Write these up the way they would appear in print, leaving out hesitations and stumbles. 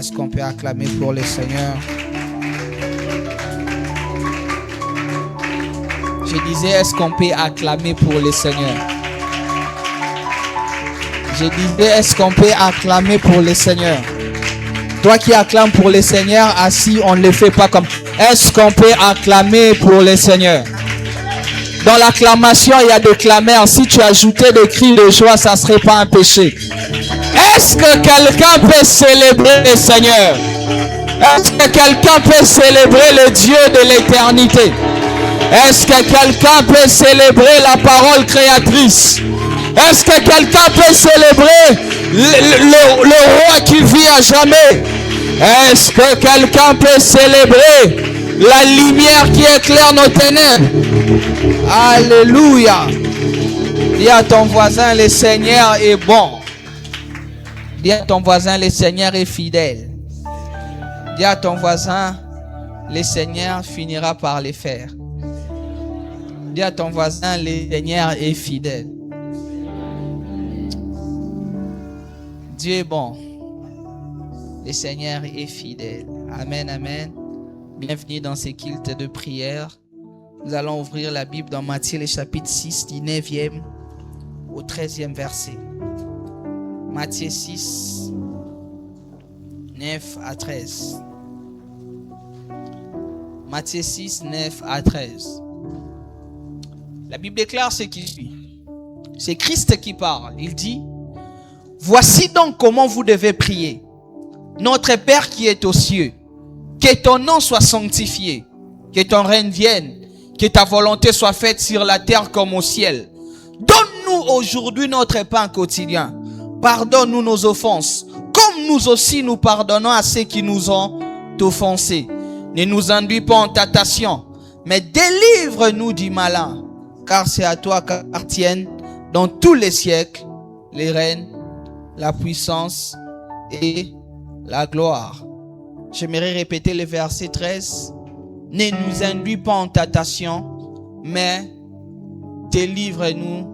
Est-ce qu'on peut acclamer pour le Seigneur? Je disais, est-ce qu'on peut acclamer pour le Seigneur? Je disais, est-ce qu'on peut acclamer pour le Seigneur? Toi qui acclames pour le Seigneur, assis, on ne le fait pas comme... Est-ce qu'on peut acclamer pour le Seigneur? Dans l'acclamation, il y a des clameurs. Si tu ajoutais des cris de joie, ça ne serait pas un péché. Est-ce que quelqu'un peut célébrer le Seigneur? Est-ce que quelqu'un peut célébrer le Dieu de l'éternité? Est-ce que quelqu'un peut célébrer la parole créatrice? Est-ce que quelqu'un peut célébrer le roi qui vit à jamais? Est-ce que quelqu'un peut célébrer la lumière qui éclaire nos ténèbres? Alléluia. Dis à ton voisin, le Seigneur est bon. Dis à ton voisin, le Seigneur est fidèle. Dis à ton voisin, le Seigneur finira par les faire. Dis à ton voisin, le Seigneur est fidèle. Dieu est bon. Le Seigneur est fidèle. Amen, amen. Bienvenue dans ce culte de prière. Nous allons ouvrir la Bible dans Matthieu, le chapitre 6, du 9e au 13e verset. Matthieu 6, 9 à 13. Matthieu 6, 9 à 13. La Bible déclare ce qui suit. C'est Christ qui parle. Il dit: voici donc comment vous devez prier. Notre Père qui est aux cieux, que ton nom soit sanctifié, que ton règne vienne, que ta volonté soit faite sur la terre comme au ciel. Donne-nous aujourd'hui notre pain quotidien. Pardonne-nous nos offenses, comme nous aussi nous pardonnons à ceux qui nous ont offensés. Ne nous induis pas en tentation, mais délivre-nous du malin. Car c'est à toi qu'appartiennent dans tous les siècles les règnes, la puissance et la gloire. J'aimerais répéter le verset 13. Ne nous induis pas en tentation, mais délivre-nous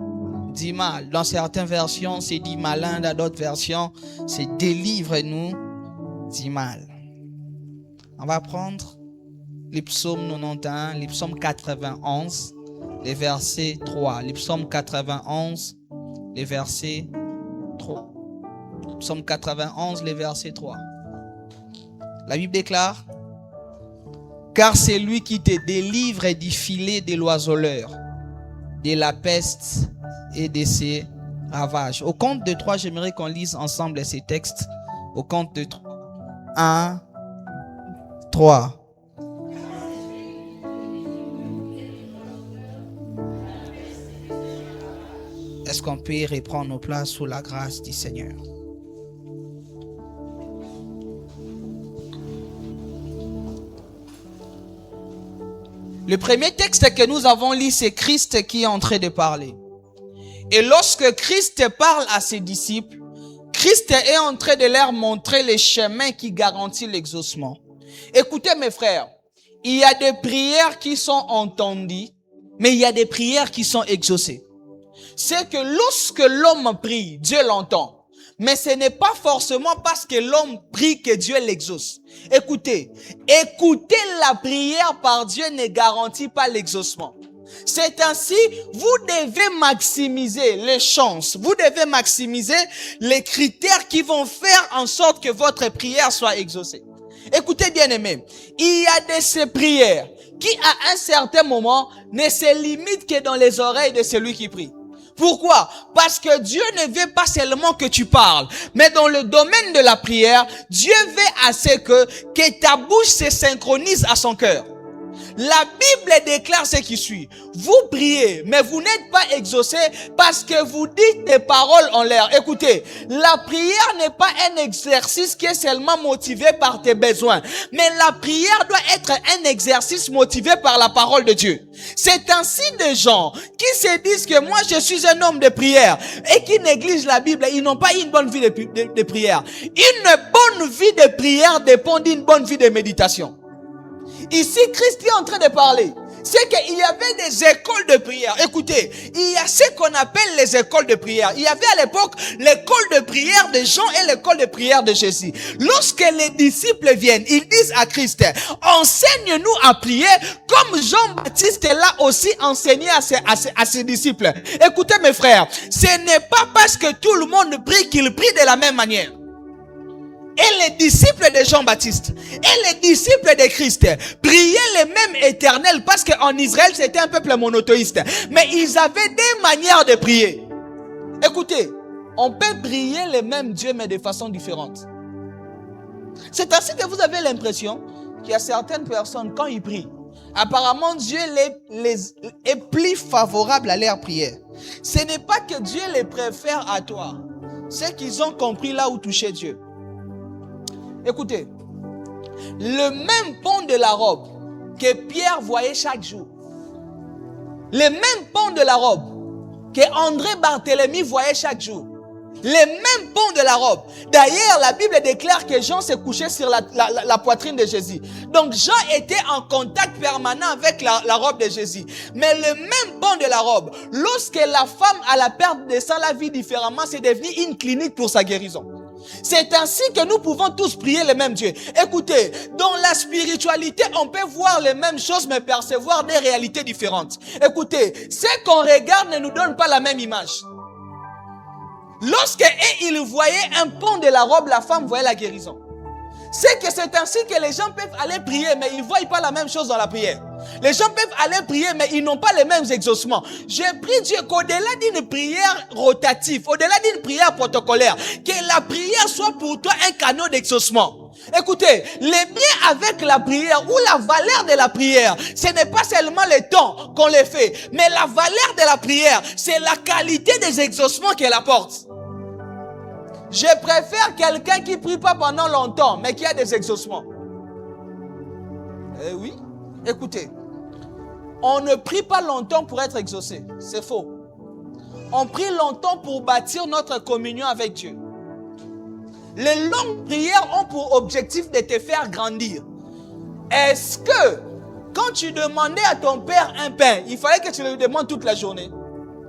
du mal. Dans certaines versions, c'est dit malin. Dans d'autres versions, c'est délivre-nous du mal. On va prendre les psaumes 91, les psaumes 91, les versets 3. Les psaumes 91, les versets 3. Psaume 91, les versets 3. La Bible déclare: car c'est lui qui te délivre du filet de l'oiseleur, de la peste et de ses ravages. Au compte de 3, j'aimerais qu'on lise ensemble ces textes. Au compte de 3. 1, 3. Est-ce qu'on peut reprendre nos places sous la grâce du Seigneur? Le premier texte que nous avons lu, c'est Christ qui est en train de parler. Et lorsque Christ parle à ses disciples, Christ est en train de leur montrer le chemin qui garantit l'exaucement. Écoutez mes frères, il y a des prières qui sont entendues, mais il y a des prières qui sont exaucées. C'est que lorsque l'homme prie, Dieu l'entend. Mais ce n'est pas forcément parce que l'homme prie que Dieu l'exauce. Écoutez, la prière par Dieu ne garantit pas l'exaucement. C'est ainsi, vous devez maximiser les chances, vous devez maximiser les critères qui vont faire en sorte que votre prière soit exaucée. Écoutez bien aimés, il y a de ces prières qui à un certain moment ne se limitent que dans les oreilles de celui qui prie. Pourquoi? Parce que Dieu ne veut pas seulement que tu parles, mais dans le domaine de la prière, Dieu veut assez que ta bouche se synchronise à son cœur. La Bible déclare ce qui suit. Vous priez, mais vous n'êtes pas exaucé parce que vous dites des paroles en l'air. Écoutez, la prière n'est pas un exercice qui est seulement motivé par tes besoins. Mais la prière doit être un exercice motivé par la parole de Dieu. C'est ainsi des gens qui se disent que moi je suis un homme de prière et qui négligent la Bible. Ils n'ont pas une bonne vie de prière. Une bonne vie de prière dépend d'une bonne vie de méditation. Ici, Christ est en train de parler. c'est qu'il y avait des écoles de prière. Écoutez, il y a ce qu'on appelle les écoles de prière. Il y avait à l'époque l'école de prière de Jean et l'école de prière de Jésus. Lorsque les disciples viennent, ils disent à Christ, enseigne-nous à prier comme Jean-Baptiste l'a aussi enseigné à ses disciples. Écoutez mes frères, ce n'est pas parce que tout le monde prie qu'il prie de la même manière. Et les disciples de Jean-Baptiste et les disciples de Christ priaient les mêmes éternels parce qu'en Israël c'était un peuple monothéiste. Mais ils avaient des manières de prier. Écoutez, on peut prier les mêmes dieux mais de façon différente. C'est ainsi que vous avez l'impression qu'il y a certaines personnes quand ils prient, apparemment Dieu est plus favorable à leur prière. Ce n'est pas que Dieu les préfère à toi. C'est qu'ils ont compris là où toucher Dieu. Écoutez, le même pont de la robe que Pierre voyait chaque jour, le même pont de la robe que André Barthélemy voyait chaque jour, le même pont de la robe. D'ailleurs, la Bible déclare que Jean s'est couché sur la poitrine de Jésus. Donc Jean était en contact permanent avec la robe de Jésus. Mais le même pont de la robe, lorsque la femme à la perte de sang la vit différemment, c'est devenu une clinique pour sa guérison. C'est ainsi que nous pouvons tous prier le même Dieu. Écoutez, dans la spiritualité, on peut voir les mêmes choses mais percevoir des réalités différentes. Écoutez, ce qu'on regarde ne nous donne pas la même image. Lorsque il voyait un pont de la robe, la femme voyait la guérison. C'est que c'est ainsi que les gens peuvent aller prier, mais ils ne voient pas la même chose dans la prière. Les gens peuvent aller prier, mais ils n'ont pas les mêmes exaucements. J'ai pris Dieu qu'au-delà d'une prière rotative, au-delà d'une prière protocolaire, que la prière soit pour toi un canal d'exaucement. Écoutez, le bien avec la prière ou la valeur de la prière, ce n'est pas seulement le temps qu'on le fait, mais la valeur de la prière, c'est la qualité des exaucements qu'elle apporte. Je préfère quelqu'un qui ne prie pas pendant longtemps, mais qui a des exaucements. Eh oui, écoutez, on ne prie pas longtemps pour être exaucé, c'est faux. On prie longtemps pour bâtir notre communion avec Dieu. Les longues prières ont pour objectif de te faire grandir. Est-ce que, quand tu demandais à ton père un pain, il fallait que tu le demandes toute la journée?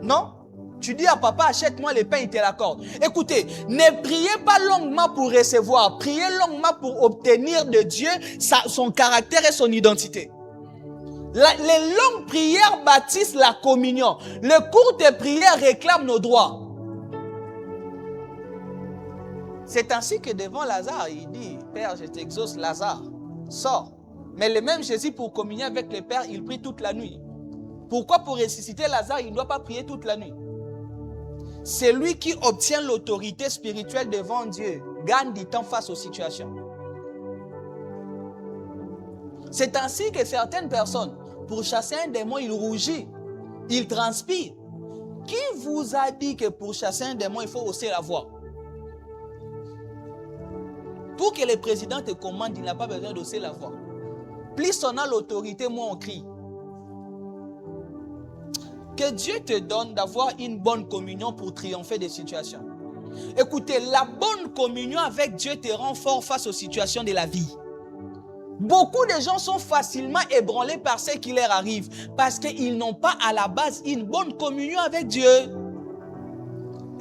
Non? Tu dis à papa, achète-moi les pains, il te l'accorde. Écoutez, ne priez pas longuement pour recevoir. Priez longuement pour obtenir de Dieu son caractère et son identité. Les longues prières bâtissent la communion. Les courtes prières réclament nos droits. C'est ainsi que devant Lazare, il dit, Père, je t'exauce, Lazare, sors. Mais le même Jésus, pour communier avec le Père, il prie toute la nuit. Pourquoi pour ressusciter Lazare, il ne doit pas prier toute la nuit? C'est lui qui obtient l'autorité spirituelle devant Dieu, gagne du temps face aux situations. C'est ainsi que certaines personnes, pour chasser un démon, ils rougissent, ils transpirent. Qui vous a dit que pour chasser un démon, il faut hausser la voix? Pour que le président te commande, il n'a pas besoin d'hausser la voix. Plus on a l'autorité, moins on crie. Que Dieu te donne d'avoir une bonne communion pour triompher des situations. Écoutez, la bonne communion avec Dieu te rend fort face aux situations de la vie. Beaucoup de gens sont facilement ébranlés par ce qui leur arrive parce qu'ils n'ont pas à la base une bonne communion avec Dieu.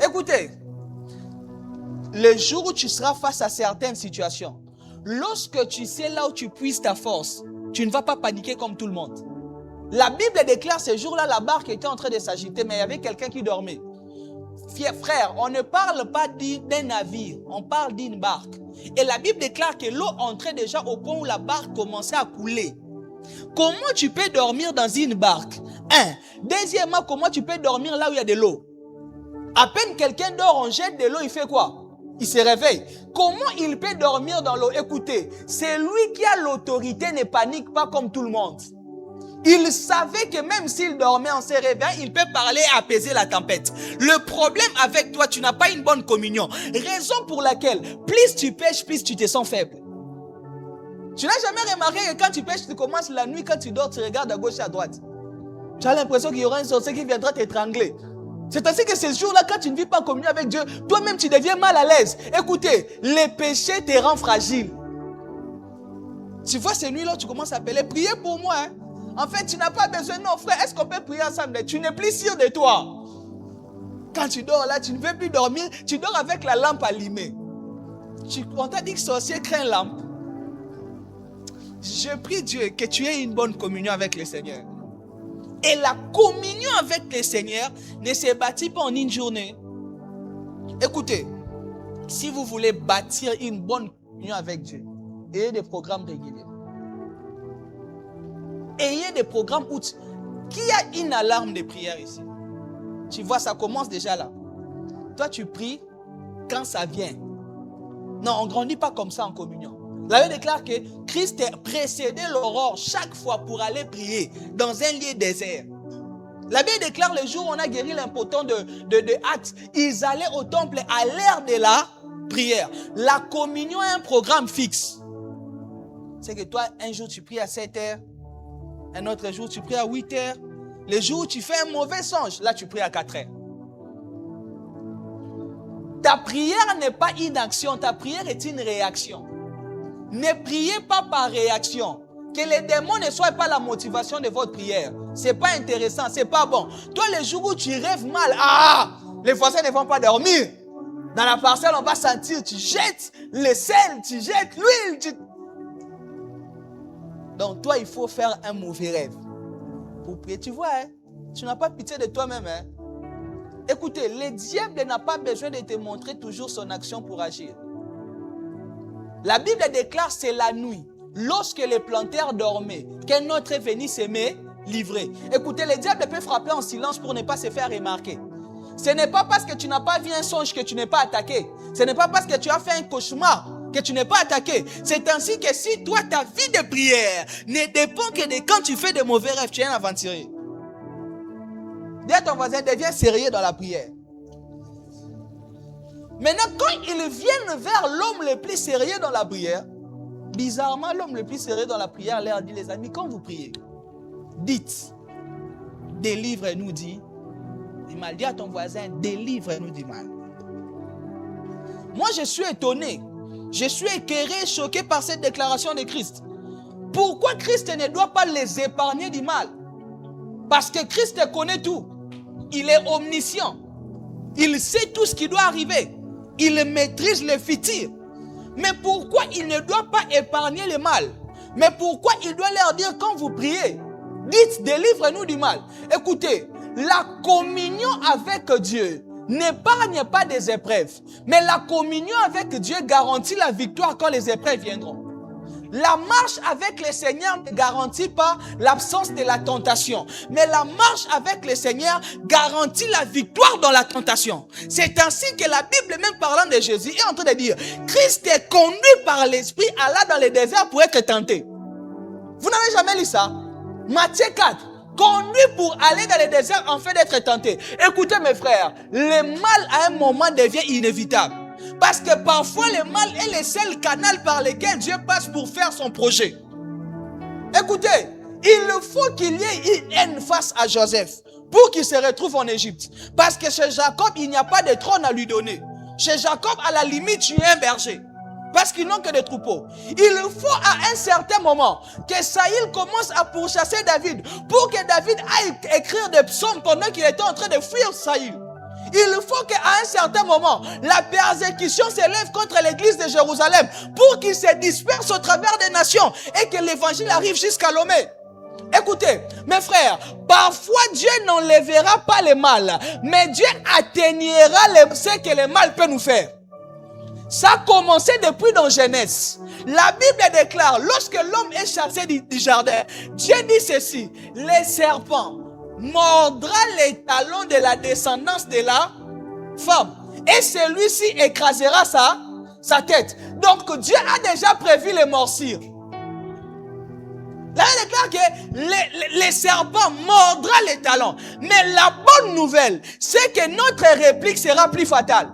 Écoutez, le jour où tu seras face à certaines situations, lorsque tu sais là où tu puises ta force, tu ne vas pas paniquer comme tout le monde. La Bible déclare ce jour-là, la barque était en train de s'agiter, mais il y avait quelqu'un qui dormait. Frère, on ne parle pas d'un navire, on parle d'une barque. Et la Bible déclare que l'eau entrait déjà au point où la barque commençait à couler. Comment tu peux dormir dans une barque? Deuxièmement, comment tu peux dormir là où il y a de l'eau? À peine quelqu'un dort, on jette de l'eau, il fait quoi? Il se réveille. Comment il peut dormir dans l'eau? Écoutez, c'est lui qui a l'autorité, ne panique pas comme tout le monde. Il savait que même s'il dormait en se réveillant, il peut parler et apaiser la tempête. Le problème avec toi, tu n'as pas une bonne communion. Raison pour laquelle, plus tu pêches, plus tu te sens faible. Tu n'as jamais remarqué que quand tu pêches, tu commences la nuit, quand tu dors, tu regardes à gauche et à droite. Tu as l'impression qu'il y aura un sorcier qui viendra t'étrangler. C'est ainsi que ce jour-là, quand tu ne vis pas en communion avec Dieu, toi-même tu deviens mal à l'aise. Écoutez, les péchés te rendent fragile. Tu vois ces nuits-là, tu commences à appeler, priez pour moi. En fait, tu n'as pas besoin. Non, frère, est-ce qu'on peut prier ensemble? Tu n'es plus sûr de toi. Quand tu dors là, tu ne veux plus dormir. Tu dors avec la lampe allumée. On t'a dit que sorcier craint lampe. Je prie Dieu que tu aies une bonne communion avec le Seigneur. Et la communion avec le Seigneur ne se bâtit pas en une journée. Écoutez, si vous voulez bâtir une bonne communion avec Dieu, ayez des programmes réguliers. Ayez des programmes où qui a une alarme de prière ici? Tu vois, ça commence déjà là. Toi, tu pries quand ça vient. Non, on ne grandit pas comme ça en communion. La Bible déclare que Christ précédait l'aurore chaque fois pour aller prier dans un lieu désert. La Bible déclare le jour où on a guéri l'impotent de Actes, ils allaient au temple à l'heure de la prière. La communion est un programme fixe. C'est que toi, un jour tu pries à 7 heures, un autre jour tu pries à 8 heures. Le jour où tu fais un mauvais songe, là tu pries à 4 heures. Ta prière n'est pas une action, ta prière est une réaction. Ne priez pas par réaction. Que les démons ne soient pas la motivation de votre prière. C'est pas intéressant, c'est pas bon. Toi, les jours où tu rêves mal, les voisins ne vont pas dormir. Dans la parcelle, on va sentir, tu jettes le sel, tu jettes l'huile. Donc, toi, il faut faire un mauvais rêve. Pour prier, tu vois, tu n'as pas pitié de toi-même. Écoutez, le diable n'a pas besoin de te montrer toujours son action pour agir. La Bible déclare c'est la nuit, lorsque les planteurs dormaient, qu'un autre est venu s'aimer livrer. Écoutez, le diable peut frapper en silence pour ne pas se faire remarquer. Ce n'est pas parce que tu n'as pas vu un songe que tu n'es pas attaqué. Ce n'est pas parce que tu as fait un cauchemar que tu n'es pas attaqué. C'est ainsi que si toi, ta vie de prière ne dépend que de quand tu fais de mauvais rêves, tu es un aventurier. Dis à ton voisin, deviens sérieux dans la prière. Maintenant, quand ils viennent vers l'homme le plus sérieux dans la prière, bizarrement, l'homme le plus sérieux dans la prière leur dit, les amis, quand vous priez, dites, délivre-nous du mal. Dis à ton voisin, délivre-nous du mal. Moi, je suis étonné, je suis écœuré, choqué par cette déclaration de Christ. Pourquoi Christ ne doit pas les épargner du mal? Parce que Christ connaît tout. Il est omniscient. Il sait tout ce qui doit arriver. Il maîtrise le futur. Mais pourquoi il ne doit pas épargner le mal? Mais pourquoi il doit leur dire quand vous priez, dites délivre-nous du mal? Écoutez, la communion avec Dieu n'épargne pas des épreuves. Mais la communion avec Dieu garantit la victoire quand les épreuves viendront. La marche avec le Seigneur ne garantit pas l'absence de la tentation. Mais la marche avec le Seigneur garantit la victoire dans la tentation. C'est ainsi que la Bible, même parlant de Jésus, est en train de dire, Christ est conduit par l'Esprit, alla dans le désert pour être tenté. Vous n'avez jamais lu ça? Matthieu 4. Conduit pour aller dans le désert en fait d'être tenté. Écoutez mes frères, le mal à un moment devient inévitable. Parce que parfois le mal est le seul canal par lequel Dieu passe pour faire son projet. Écoutez, il faut qu'il y ait une haine face à Joseph pour qu'il se retrouve en Égypte. Parce que chez Jacob, il n'y a pas de trône à lui donner. Chez Jacob, à la limite, tu es un berger. Parce qu'ils n'ont que des troupeaux. Il faut à un certain moment que Saül commence à pourchasser David pour que David aille écrire des psaumes pendant qu'il était en train de fuir Saül. Il faut qu'à un certain moment, la persécution s'élève contre l'église de Jérusalem pour qu'il se disperse au travers des nations et que l'évangile arrive jusqu'à Lomé. Écoutez, mes frères, parfois Dieu n'enlèvera pas le mal, mais Dieu atténuera ce que le mal peut nous faire. Ça a commencé depuis dans Genèse. La Bible déclare, lorsque l'homme est chassé du jardin, Dieu dit ceci, les serpents mordra les talons de la descendance de la femme. Et celui-ci écrasera sa tête. Donc Dieu a déjà prévu les morsures. Là, il déclare que les serpents mordra les talons. Mais la bonne nouvelle, c'est que notre réplique sera plus fatale.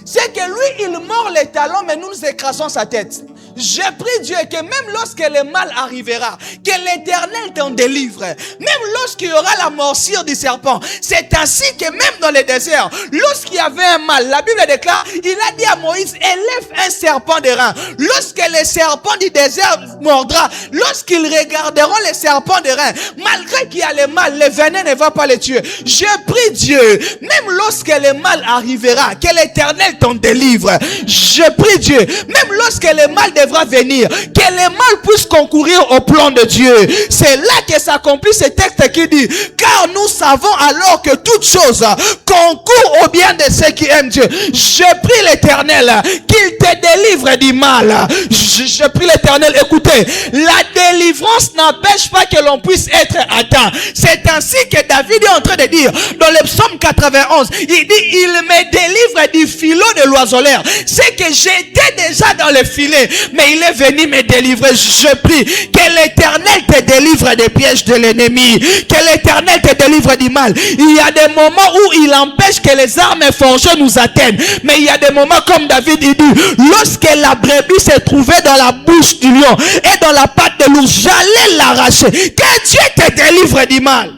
C'est que lui, il mord les talons, mais nous écrasons sa tête. Je prie Dieu que même lorsque le mal arrivera, que l'Éternel t'en délivre. Même lorsqu'il y aura la morsure du serpent. C'est ainsi que même dans le désert, lorsqu'il y avait un mal, la Bible déclare, il a dit à Moïse, élève un serpent de rein. Lorsque les serpents du désert mordra, lorsqu'ils regarderont les serpents de rein, malgré qu'il y a le mal, le venin ne va pas les tuer. Je prie Dieu, même lorsque le mal arrivera, que l'Éternel t'en délivre. Je prie Dieu, même lorsque le mal devra venir, que le mal puisse concourir au plan de Dieu. C'est là que s'accomplit ce texte qui dit, car nous savons alors que toute chose concourt au bien de ceux qui aiment Dieu. Je prie l'Éternel qu'il te délivre du mal. Je prie l'Éternel, écoutez, la délivrance n'empêche pas que l'on puisse être atteint. C'est ainsi que David est en train de dire dans le psaume 91, il dit, il me délivre du filot de l'oiseleur. C'est que j'étais déjà dans le filet, mais il est venu me délivrer. Je prie que l'Éternel te délivre des pièges de l'ennemi, que l'Éternel te délivre du mal. Il y a des moments où il empêche que les armes forgées nous atteignent, mais il y a des moments comme David il dit, lorsque la brebis s'est trouvée dans la bouche du lion et dans la patte de l'ours, j'allais l'arracher. Que Dieu te délivre du mal.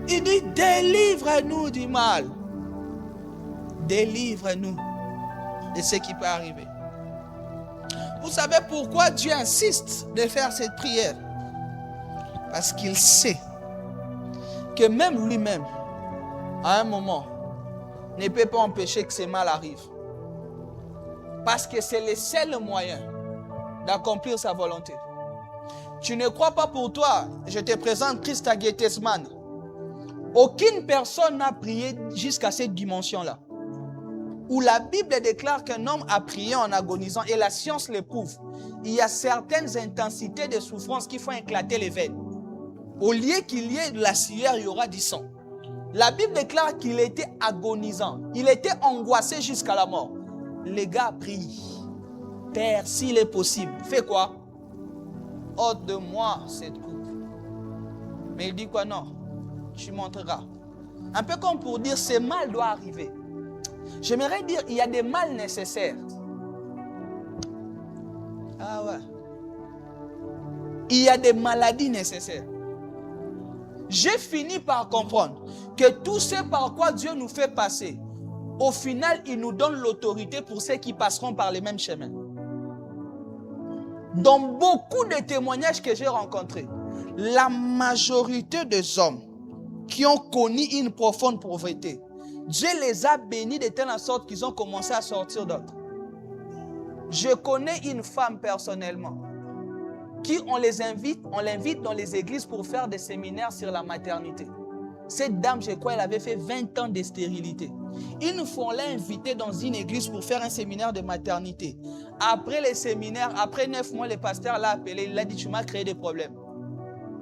Il dit, délivre-nous du mal. Délivre-nous de ce qui peut arriver. Vous savez pourquoi Dieu insiste de faire cette prière? Parce qu'il sait que même lui-même, à un moment, ne peut pas empêcher que ce mal arrive. Parce que c'est le seul moyen d'accomplir sa volonté. Tu ne crois pas pour toi, je te présente Christ à Gethsemane. Aucune personne n'a prié jusqu'à cette dimension-là. Où la Bible déclare qu'un homme a prié en agonisant, et la science l'éprouve. Il y a certaines intensités de souffrance qui font éclater les veines. Au lieu qu'il y ait de la sueur, il y aura du sang. La Bible déclare qu'il était agonisant. Il était angoissé jusqu'à la mort. Les gars prient. Père, s'il est possible, fais quoi? Ôte de moi cette coupe. Mais il dit quoi? Non, tu montreras. Un peu comme pour dire, ce mal doit arriver. J'aimerais dire, il y a des mal nécessaires. Ah ouais. Il y a des maladies nécessaires. J'ai fini par comprendre que tout ce par quoi Dieu nous fait passer, au final, il nous donne l'autorité pour ceux qui passeront par les mêmes chemins. Dans beaucoup de témoignages que j'ai rencontrés, la majorité des hommes qui ont connu une profonde pauvreté, Dieu les a bénis de telle sorte qu'ils ont commencé à sortir d'autres. Je connais une femme personnellement qui on l'invite dans les églises pour faire des séminaires sur la maternité. Cette dame, je crois, elle avait fait 20 ans de stérilité. Une fois, on l'a invitée dans une église pour faire un séminaire de maternité. Après les séminaires, après 9 mois, le pasteur l'a appelé, il a dit, tu m'as créé des problèmes.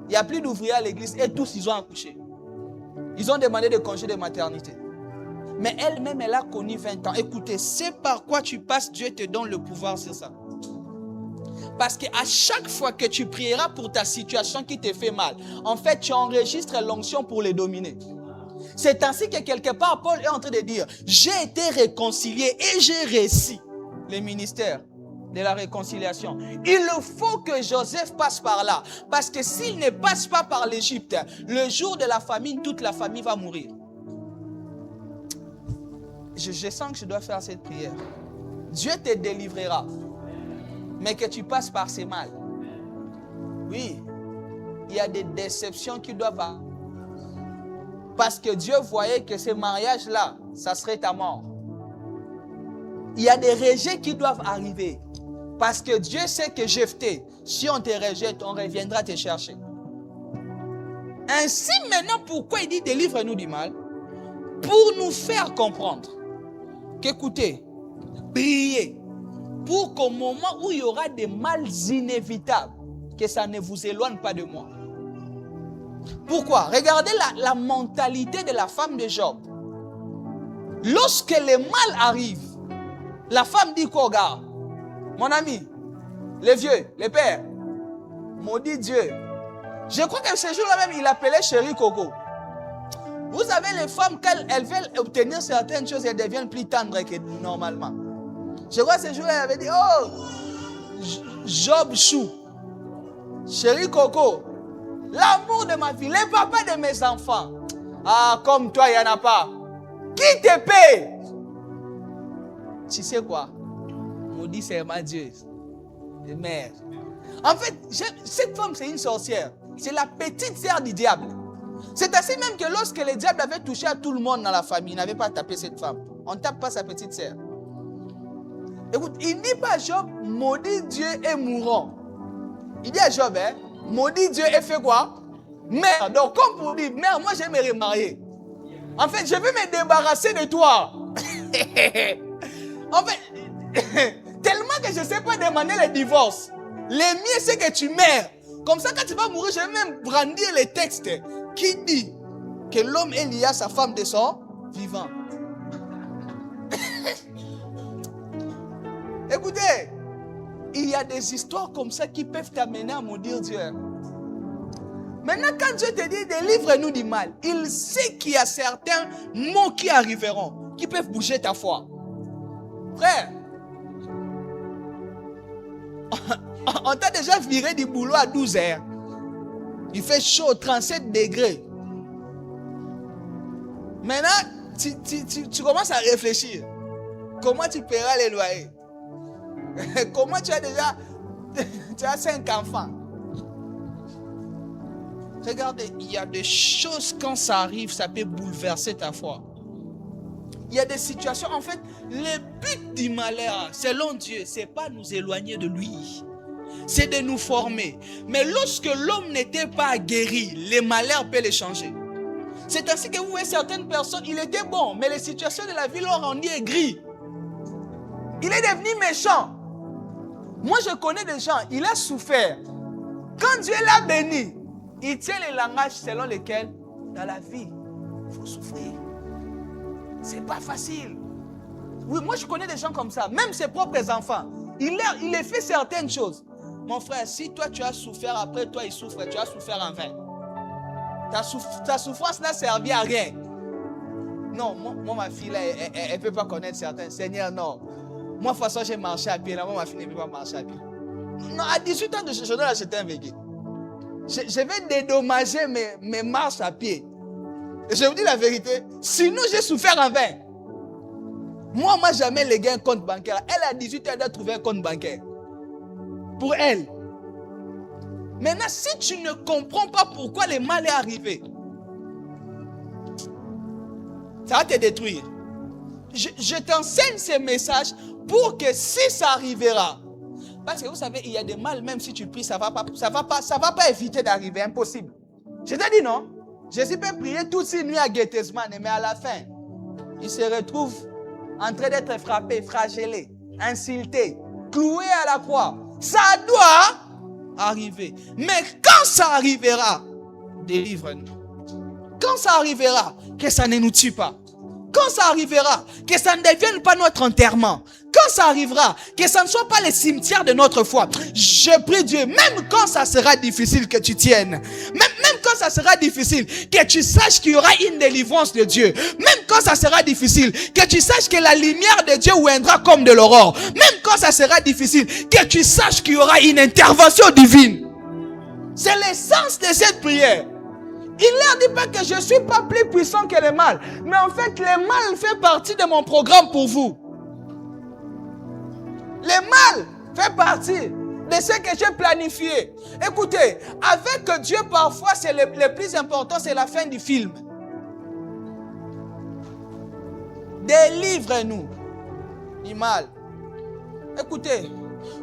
Il n'y a plus d'ouvriers à l'église et tous, ils ont accouché. Ils ont demandé des congés de maternité. Mais elle-même, elle a connu 20 ans. Écoutez, c'est par quoi tu passes, Dieu te donne le pouvoir sur ça. Parce qu'à chaque fois que tu prieras pour ta situation qui te fait mal, en fait, tu enregistres l'onction pour les dominer. C'est ainsi que quelque part, Paul est en train de dire, j'ai été réconcilié et j'ai réussi le ministère de la réconciliation. Il faut que Joseph passe par là. Parce que s'il ne passe pas par l'Égypte, le jour de la famine, toute la famille va mourir. Je sens que je dois faire cette prière. Dieu te délivrera. Mais que tu passes par ces mal. Oui, il y a des déceptions qui doivent arriver. Parce que Dieu voyait que ce mariage-là, ça serait ta mort. Il y a des rejets qui doivent arriver. Parce que Dieu sait que Jephthé, si on te rejette, on reviendra te chercher. Ainsi maintenant, pourquoi il dit délivre-nous du mal? Pour nous faire comprendre qu'écoutez, priez pour qu'au moment où il y aura des mals inévitables, que ça ne vous éloigne pas de moi. Pourquoi? Regardez la mentalité de la femme de Job. Lorsque les mal arrivent, la femme dit quoi? Regarde, mon ami, les vieux, les pères, maudit Dieu. Je crois que ce jour-là même, il appelait chérie Coco. Vous savez, les femmes, quand elles veulent obtenir certaines choses, elles deviennent plus tendres que normalement. Je crois que ce jour, elle avait dit, oh, Job Chou, chéri Coco, l'amour de ma vie, le papa de mes enfants. Ah, comme toi, il n'y en a pas. Qui te paie? Tu sais quoi? Maudit c'est ma Dieu. Mère. En fait, cette femme, c'est une sorcière. C'est la petite sœur du diable. C'est ainsi même que lorsque le diable avait touché à tout le monde dans la famille, il n'avait pas tapé cette femme. On ne tape pas sa petite sœur. Écoute, il dit pas à Job, maudit Dieu et mourant. Il dit à Job, hein, maudit Dieu et fait quoi? Mère. Donc, comme pour dire, mère, moi, je vais me remarier. En fait, je vais me débarrasser de toi. En fait, tellement que je ne sais pas demander le divorce. Le mieux, c'est que tu meurs. Comme ça, quand tu vas mourir, je vais même brandir les textes qui dit que l'homme est lié à sa femme de son vivant. Écoutez, il y a des histoires comme ça qui peuvent t'amener à maudire Dieu. Maintenant, quand Dieu te dit délivre-nous du mal, il sait qu'il y a certains mots qui arriveront, qui peuvent bouger ta foi. Frère, on t'a déjà viré du boulot à 12 heures. Il fait chaud, 37 degrés. Maintenant, tu commences à réfléchir. Comment tu paieras les loyers? Comment tu as déjà... Tu as 5 enfants. Regardez, il y a des choses, quand ça arrive, ça peut bouleverser ta foi. Il y a des situations, en fait, le but du malheur, selon Dieu, ce n'est pas nous éloigner de lui. C'est de nous former. Mais lorsque l'homme n'était pas guéri, les malheurs peuvent les changer. C'est ainsi que vous voyez certaines personnes, il était bon, mais les situations de la vie l'ont rendu aigri. Il est devenu méchant. Moi, je connais des gens, il a souffert. Quand Dieu l'a béni, il tient les langages selon lesquels, dans la vie, il faut souffrir. C'est pas facile. Oui, moi, je connais des gens comme ça, même ses propres enfants. Il a fait certaines choses. Mon frère, si toi, tu as souffert, après toi, il souffre, tu as souffert en vain. Ta souffrance n'a servi à rien. Non, moi ma fille, là, elle ne peut pas connaître certains. Seigneur, non. Moi, de toute façon, j'ai marché à pied. Là, moi, ma fille ne peut pas marcher à pied. Non, à 18 ans, je dois acheter un véhicule. Je vais dédommager mes marches à pied. Et je vous dis la vérité, sinon j'ai souffert en vain. Moi, jamais légué un compte bancaire. Elle, à 18 ans, elle doit trouver un compte bancaire. Pour elle. Maintenant, si tu ne comprends pas pourquoi le mal est arrivé, ça va te détruire. Je t'enseigne ces messages pour que si ça arrivera, parce que vous savez, il y a des mal, même si tu pries, ça va pas éviter d'arriver, impossible. Je te dis non. Jésus peut prier toutes ces nuits à Gethsemane, mais à la fin, il se retrouve en train d'être frappé, flagellé, insulté, cloué à la croix. Ça doit arriver. Mais quand ça arrivera, délivre-nous. Quand ça arrivera, que ça ne nous tue pas. Quand ça arrivera, que ça ne devienne pas notre enterrement. Quand ça arrivera, que ça ne soit pas le cimetière de notre foi. Je prie Dieu, même quand ça sera difficile que tu tiennes. Même quand ça sera difficile, que tu saches qu'il y aura une délivrance de Dieu. Même quand ça sera difficile, que tu saches que la lumière de Dieu viendra comme de l'aurore. Même quand ça sera difficile, que tu saches qu'il y aura une intervention divine. C'est l'essence de cette prière. Il ne leur dit pas que je ne suis pas plus puissant que le mal. Mais en fait, le mal fait partie de mon programme pour vous. Le mal fait partie de ce que j'ai planifié. Écoutez, avec Dieu, parfois, c'est le plus important, c'est la fin du film. Délivre-nous du mal. Écoutez,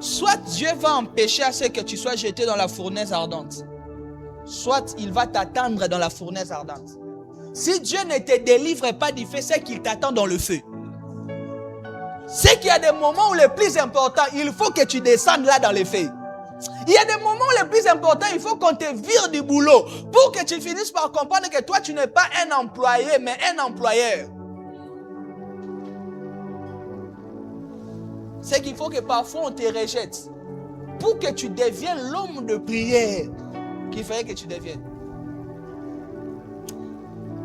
soit Dieu va empêcher à ce que tu sois jeté dans la fournaise ardente. Soit il va t'attendre dans la fournaise ardente. Si Dieu ne te délivre pas du feu, c'est qu'il t'attend dans le feu. C'est qu'il y a des moments où le plus important, il faut que tu descendes là dans le feu. Il y a des moments où le plus important, il faut qu'on te vire du boulot pour que tu finisses par comprendre que toi, tu n'es pas un employé, mais un employeur. C'est qu'il faut que parfois on te rejette pour que tu deviennes l'homme de prière qu'il fallait que tu deviennes.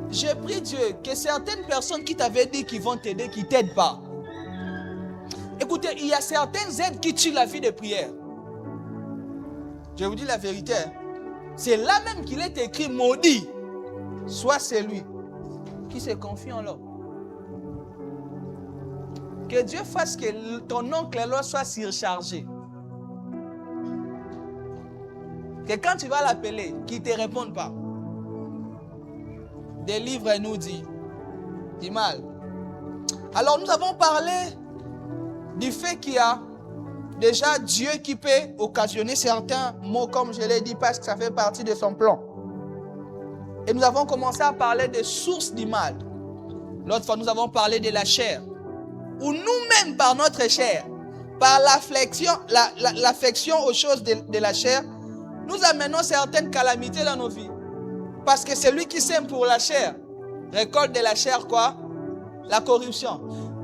Je prie Dieu que certaines personnes qui t'avaient dit qu'ils vont t'aider, qui ne t'aident pas. Écoutez, il y a certaines aides qui tuent la vie de prière. Je vous dis la vérité. C'est là même qu'il est écrit maudit. Soit celui qui se confie en l'homme. Que Dieu fasse que ton oncle alors soit surchargé. Que quand tu vas l'appeler, qu'il ne te réponde pas. Délivre-nous, dit mal. Alors nous avons parlé du fait qu'il y a déjà Dieu qui peut occasionner certains maux, comme je l'ai dit, parce que ça fait partie de son plan. Et nous avons commencé à parler des sources du mal. L'autre fois, nous avons parlé de la chair. Où nous-mêmes, par notre chair, par l'affection aux choses de la chair, nous amenons certaines calamités dans nos vies. Parce que celui qui sème pour la chair, récolte de la chair quoi? La corruption.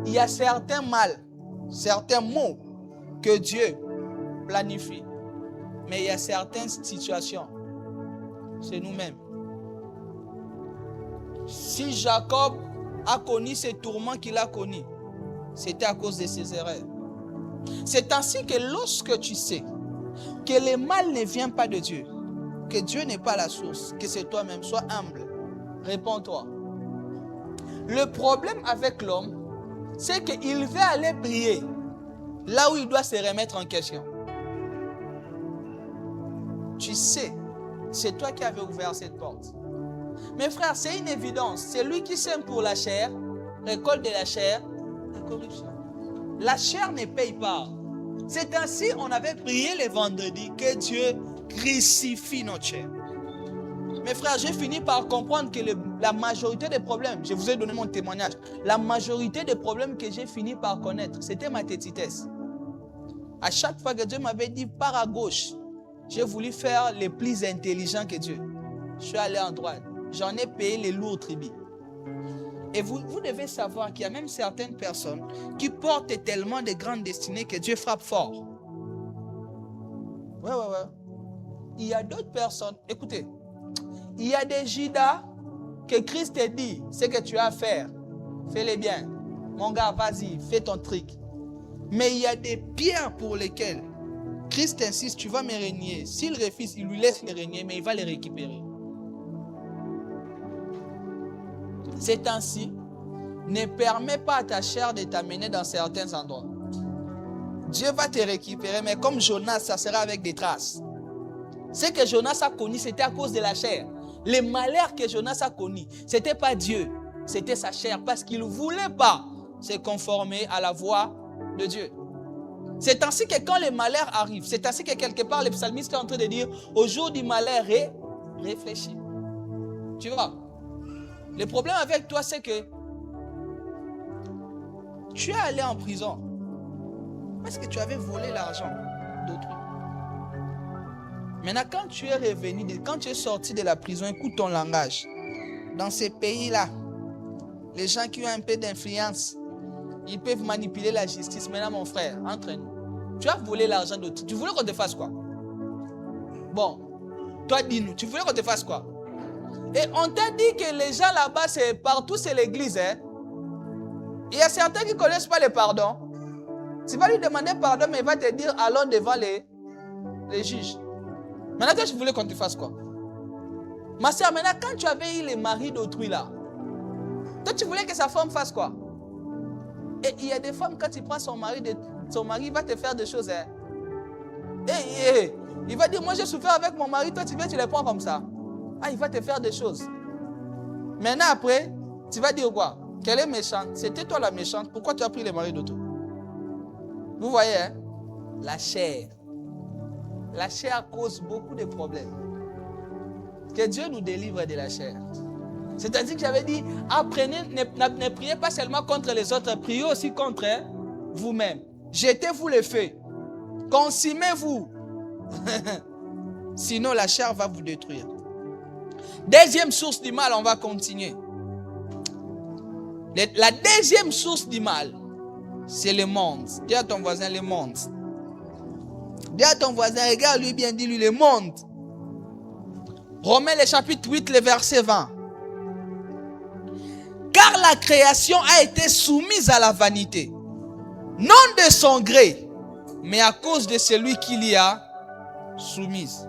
Il y a certains mal, certains maux que Dieu planifie. Mais il y a certaines situations, c'est nous-mêmes. Si Jacob a connu ces tourments qu'il a connus, c'était à cause de ses erreurs. C'est ainsi que lorsque tu sais que le mal ne vient pas de Dieu, que Dieu n'est pas la source, que c'est toi-même, sois humble, réponds-toi. Le problème avec l'homme, c'est qu'il veut aller prier là où il doit se remettre en question. Tu sais, c'est toi qui avais ouvert cette porte. Mes frères, c'est une évidence. C'est lui qui sème pour la chair, récolte de la chair, la corruption. La chair ne paye pas. C'est ainsi on avait prié le vendredi que Dieu crucifie notre chair. Mes frères, j'ai fini par comprendre que la majorité des problèmes, je vous ai donné mon témoignage, la majorité des problèmes que j'ai fini par connaître, c'était ma tétitesse. À chaque fois que Dieu m'avait dit, pars à gauche, j'ai voulu faire le plus intelligent que Dieu. Je suis allé en droite. J'en ai payé les lourds tribus. Et vous devez savoir qu'il y a même certaines personnes qui portent tellement de grandes destinées que Dieu frappe fort. Ouais. Il y a d'autres personnes, écoutez, il y a des Judas que Christ te dit, ce que tu as à faire, fais-le bien. Mon gars, vas-y, fais ton truc. Mais il y a des pierres pour lesquelles Christ insiste, tu vas me régner. S'il refuse, il lui laisse le régner, mais il va les récupérer. C'est ainsi, ne permets pas à ta chair de t'amener dans certains endroits. Dieu va te récupérer, mais comme Jonas, ça sera avec des traces. Ce que Jonas a connu, c'était à cause de la chair. Les malheurs que Jonas a connus, ce n'était pas Dieu, c'était sa chair, parce qu'il ne voulait pas se conformer à la voix de Dieu. C'est ainsi que quand les malheurs arrivent, c'est ainsi que quelque part le psalmiste est en train de dire, au jour du malheur, réfléchis. Tu vois? Le problème avec toi, c'est que tu es allé en prison parce que tu avais volé l'argent d'autrui. Maintenant, quand tu es revenu, quand tu es sorti de la prison, écoute ton langage. Dans ces pays-là, les gens qui ont un peu d'influence, ils peuvent manipuler la justice. Maintenant, mon frère, entre nous, tu as volé l'argent d'autrui. Tu voulais qu'on te fasse quoi? Bon, toi, dis-nous, tu voulais qu'on te fasse quoi? Et on t'a dit que les gens là-bas, partout c'est l'église. Hein? Il y a certains qui ne connaissent pas le pardon. Tu vas lui demander pardon, mais il va te dire allons devant les juges. Maintenant, toi, tu voulais qu'on te fasse quoi? Ma soeur, maintenant, quand tu avais eu les maris d'autrui là, toi, tu voulais que sa femme fasse quoi? Et il y a des femmes, quand tu prends son mari, il va te faire des choses. Hein? Il va dire, moi j'ai souffert avec mon mari, toi tu viens, tu les prends comme ça. Ah, il va te faire des choses. Maintenant, après, tu vas dire quoi? Qu'elle est méchante. C'était toi la méchante. Pourquoi tu as pris les maris d'autrui? Vous voyez, hein? La chair. La chair cause beaucoup de problèmes. Que Dieu nous délivre de la chair. C'est-à-dire que j'avais dit, apprenez, ne priez pas seulement contre les autres, priez aussi contre vous-même. Jetez-vous le feu. Consumez-vous. Sinon, la chair va vous détruire. Deuxième source du mal, on va continuer. La deuxième source du mal, c'est le monde. Dis à ton voisin le monde. Dis à ton voisin, regarde lui bien, dis-lui le monde. Romains le chapitre 8, le verset 20. Car la création a été soumise à la vanité. non de son gré, mais à cause de celui qui l'y a soumise.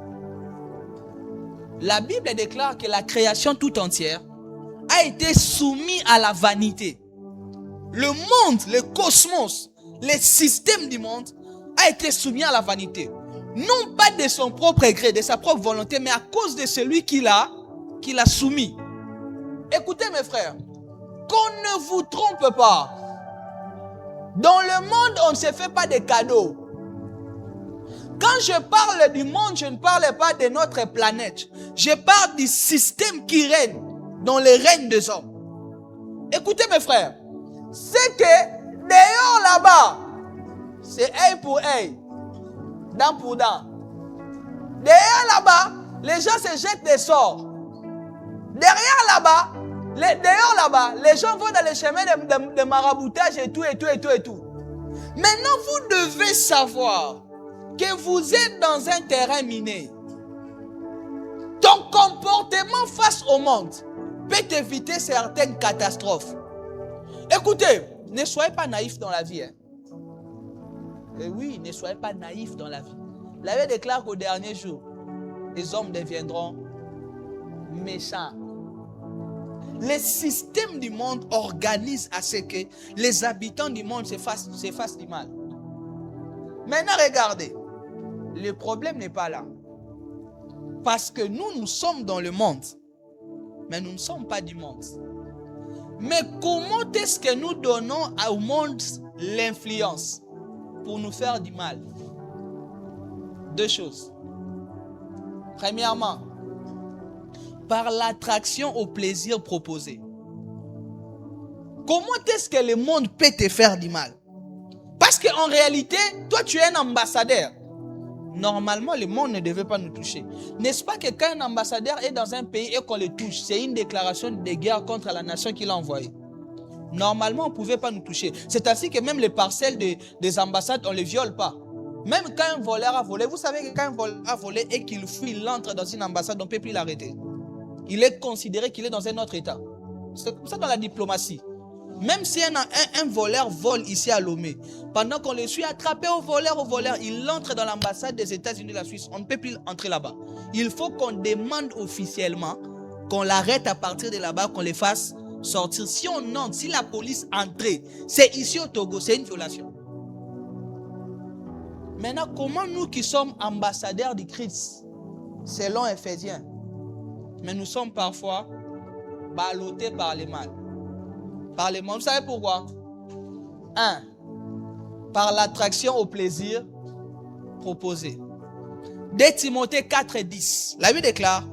La Bible déclare que la création tout entière a été soumise à la vanité. Le monde, le cosmos, les systèmes du monde a été soumis à la vanité. Non pas de son propre gré, de sa propre volonté, mais à cause de celui qui l'a soumis. Écoutez mes frères, qu'on ne vous trompe pas. Dans le monde, on ne se fait pas de cadeaux. Quand je parle du monde, je ne parle pas de notre planète. Je parle du système qui règne dans le règne des hommes. Écoutez mes frères, c'est que dehors là-bas, c'est œil pour œil, dent pour dent. Derrière là-bas, les gens se jettent des sorts. Derrière là-bas, les gens vont dans les chemins de maraboutage et tout. Maintenant, vous devez savoir que vous êtes dans un terrain miné. Ton comportement face au monde peut éviter certaines catastrophes. Écoutez, ne soyez pas naïfs dans la vie. Et oui, ne soyez pas naïfs dans la vie. La Bible déclare qu'au dernier jour, les hommes deviendront méchants. Les systèmes du monde organisent à ce que les habitants du monde se fassent du mal. Maintenant, regardez. Le problème n'est pas là. Parce que nous sommes dans le monde. Mais nous ne sommes pas du monde. Mais comment est-ce que nous donnons au monde l'influence pour nous faire du mal? Deux choses. Premièrement, par l'attraction au plaisir proposé. Comment est-ce que le monde peut te faire du mal? Parce qu'en réalité, toi tu es un ambassadeur. Normalement, le monde ne devait pas nous toucher. N'est-ce pas que quand un ambassadeur est dans un pays et qu'on le touche, c'est une déclaration de guerre contre la nation qu'il a envoyée? Normalement, on ne pouvait pas nous toucher. C'est ainsi que même les parcelles des ambassades, on ne les viole pas. Même quand un voleur a volé, vous savez que quand un voleur a volé et qu'il fuit, il entre dans une ambassade, on ne peut plus l'arrêter. Il est considéré qu'il est dans un autre état. C'est comme ça dans la diplomatie. Même si un voleur vole ici à Lomé, pendant qu'on le suit attrapé au voleur, il entre dans l'ambassade des États-Unis de la Suisse. On ne peut plus entrer là-bas. Il faut qu'on demande officiellement qu'on l'arrête à partir de là-bas, qu'on les fasse sortir. Si on entre, si la police entre, c'est ici au Togo, c'est une violation. Maintenant, comment nous qui sommes ambassadeurs du Christ, selon Éphésiens, mais nous sommes parfois ballottés par les mal. Par les mal. Vous savez pourquoi? 1. Par l'attraction au plaisir proposé. 2 Timothée 4:10. La Bible déclare: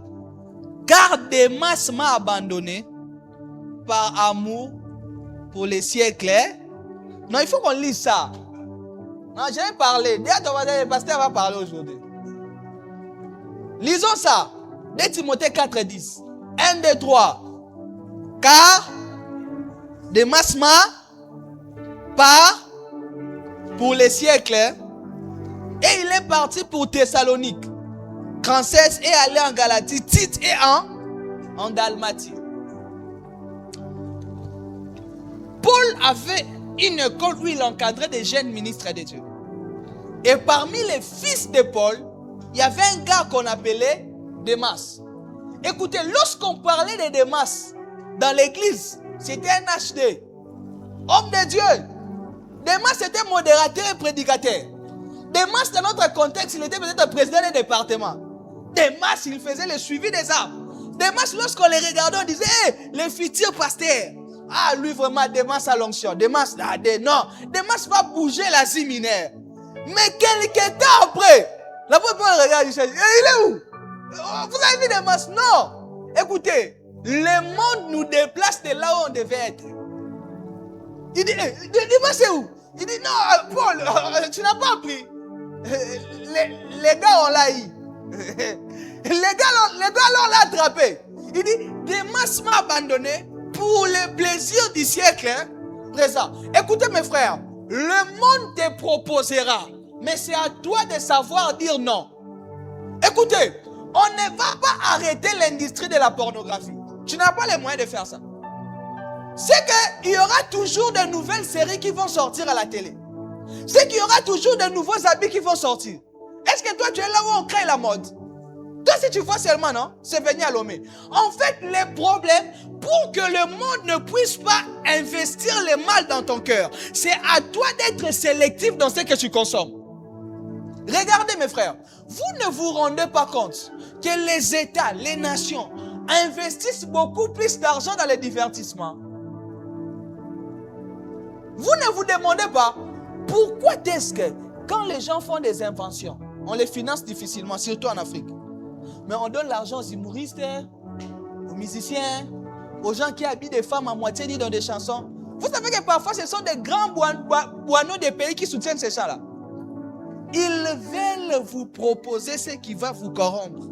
car Démas m'a abandonné par amour pour les siècles. Non, il faut qu'on lise ça. Non, je vais parler. Dis à ton voisin, le pasteur va parler aujourd'hui. Lisons ça. 2 Timothée 4:10. 1, 2, 3. Car Démas m'a part pour les siècles et il est parti pour Thessalonique. Crancès est allé en Galatie, Tite est en Dalmatie. Paul avait une école où il encadrait des jeunes ministres de Dieu. Et parmi les fils de Paul, il y avait un gars qu'on appelait Démas. Écoutez, lorsqu'on parlait de Démas dans l'église, c'était un HD, homme de Dieu. Démas était modérateur et prédicateur. Démas, dans notre contexte, il était peut-être président des départements. Démas, il faisait le suivi des âmes. Démas, lorsqu'on les regardait, on disait, hey, le futur pasteur. Ah, lui vraiment, Démas a l'onction. Démas, non. Démas va bouger l'Asie mineure. Mais quelques temps après, la première regarde, il dit, il est où? Vous avez vu Démas? Non. Écoutez, le monde nous déplace de là où on devait être. Il dit, Démas c'est où? Il dit, non, Paul, tu n'as pas appris. Les gars, on l'a eu. Les gars, on l'a attrapé. Il dit, Démas m'a abandonné pour le plaisir du siècle présent. Écoutez mes frères, le monde te proposera, mais c'est à toi de savoir dire non. Écoutez, on ne va pas arrêter l'industrie de la pornographie. Tu n'as pas les moyens de faire ça. C'est qu'il y aura toujours de nouvelles séries qui vont sortir à la télé. C'est qu'il y aura toujours de nouveaux habits qui vont sortir. Est-ce que toi, tu es là où on crée la mode? Toi, si tu vois seulement, non? C'est venu à Lomé. En fait, les problèmes, pour que le monde ne puisse pas investir le mal dans ton cœur, c'est à toi d'être sélectif dans ce que tu consommes. Regardez, mes frères, vous ne vous rendez pas compte que les États, les nations, investissent beaucoup plus d'argent dans les divertissements. Vous ne vous demandez pas pourquoi est-ce que quand les gens font des inventions, on les finance difficilement, surtout en Afrique. Mais on donne l'argent aux humoristes, aux musiciens, aux gens qui habitent des femmes à moitié nues dans des chansons. Vous savez que parfois ce sont des grands boineaux des pays qui soutiennent ces chants-là. Ils veulent vous proposer ce qui va vous corrompre.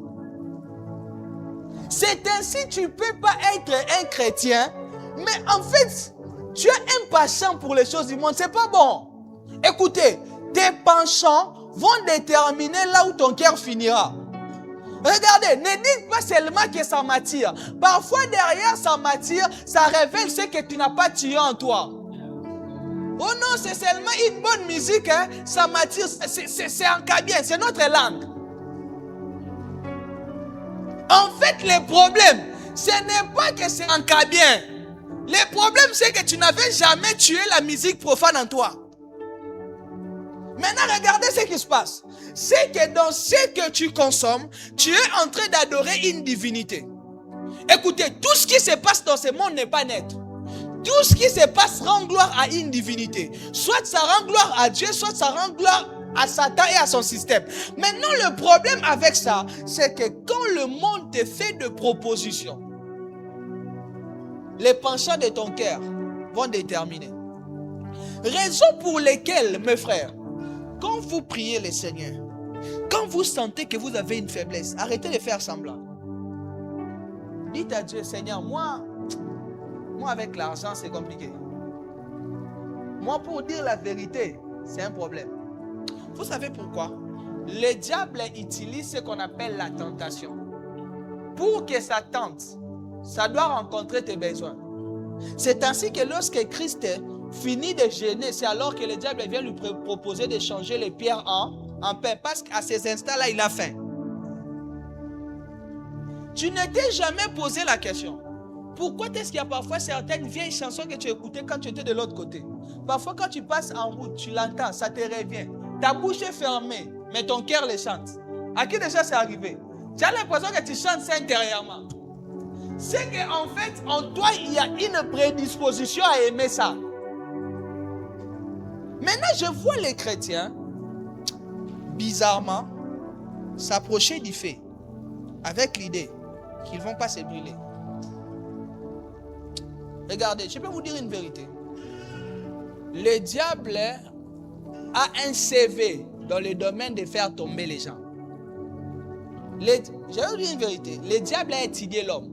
C'est ainsi que tu ne peux pas être un chrétien, mais en fait, tu as un penchant pour les choses du monde. C'est pas bon. Écoutez, tes penchants vont déterminer là où ton cœur finira. Regardez, ne dites pas seulement que ça m'attire. Parfois, derrière ça m'attire, ça révèle ce que tu n'as pas tiré en toi. Oh non, c'est seulement une bonne musique, hein? Ça m'attire, c'est en kabien, c'est notre langue. En fait, le problème, ce n'est pas que c'est en kabien. Le problème, c'est que tu n'avais jamais tué la musique profane en toi. Maintenant, regardez ce qui se passe. C'est que dans ce que tu consommes, tu es en train d'adorer une divinité. Écoutez, tout ce qui se passe dans ce monde n'est pas net. Tout ce qui se passe rend gloire à une divinité. Soit ça rend gloire à Dieu, soit ça rend gloire à Satan et à son système. Maintenant, le problème avec ça, c'est que quand le monde te fait de propositions, les penchants de ton cœur vont déterminer. Raison pour lesquelles, mes frères, quand vous priez le Seigneur, quand vous sentez que vous avez une faiblesse, arrêtez de faire semblant. Dites à Dieu, Seigneur, moi avec l'argent, c'est compliqué. Moi, pour dire la vérité, c'est un problème. Vous savez pourquoi? Le diable utilise ce qu'on appelle la tentation. Pour que ça tente, ça doit rencontrer tes besoins. C'est ainsi que lorsque Christ finit de jeûner, c'est alors que le diable vient lui proposer de changer les pierres en pain. Parce qu'à ces instants-là, il a faim. Tu ne t'es jamais posé la question. Pourquoi est-ce qu'il y a parfois certaines vieilles chansons que tu écoutais quand tu étais de l'autre côté? Parfois quand tu passes en route, tu l'entends, ça te revient. Ta bouche est fermée, mais ton cœur les chante. À qui déjà c'est arrivé? Tu as l'impression que tu chantes ça intérieurement. C'est qu'en fait, en toi, il y a une prédisposition à aimer ça. Maintenant, je vois les chrétiens, bizarrement, s'approcher du feu avec l'idée qu'ils ne vont pas se brûler. Regardez, je peux vous dire une vérité. Le diable a un CV dans le domaine de faire tomber les gens. Je vais vous dire une vérité. Le diable a étudié l'homme.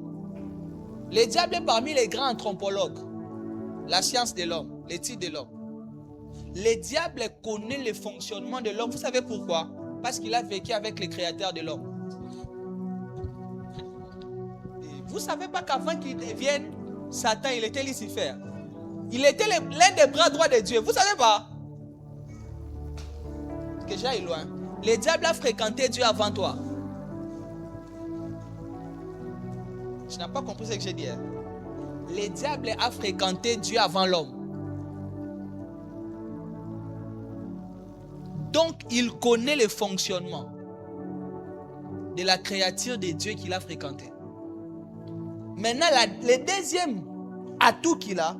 Le diable est parmi les grands anthropologues. La science de l'homme, l'étude de l'homme. Le diable connaît le fonctionnement de l'homme. Vous savez pourquoi? Parce qu'il a vécu avec le créateur de l'homme. Vous ne savez pas qu'avant qu'il devienne Satan, il était Lucifer. Il était l'un des bras droits de Dieu. Vous ne savez pas? Que j'aille loin. Le diable a fréquenté Dieu avant toi. Tu n'as pas compris ce que j'ai dit. Hein? Le diable a fréquenté Dieu avant l'homme. Donc, il connaît le fonctionnement de la créature de Dieu qu'il a fréquenté. Maintenant, le deuxième atout qu'il a,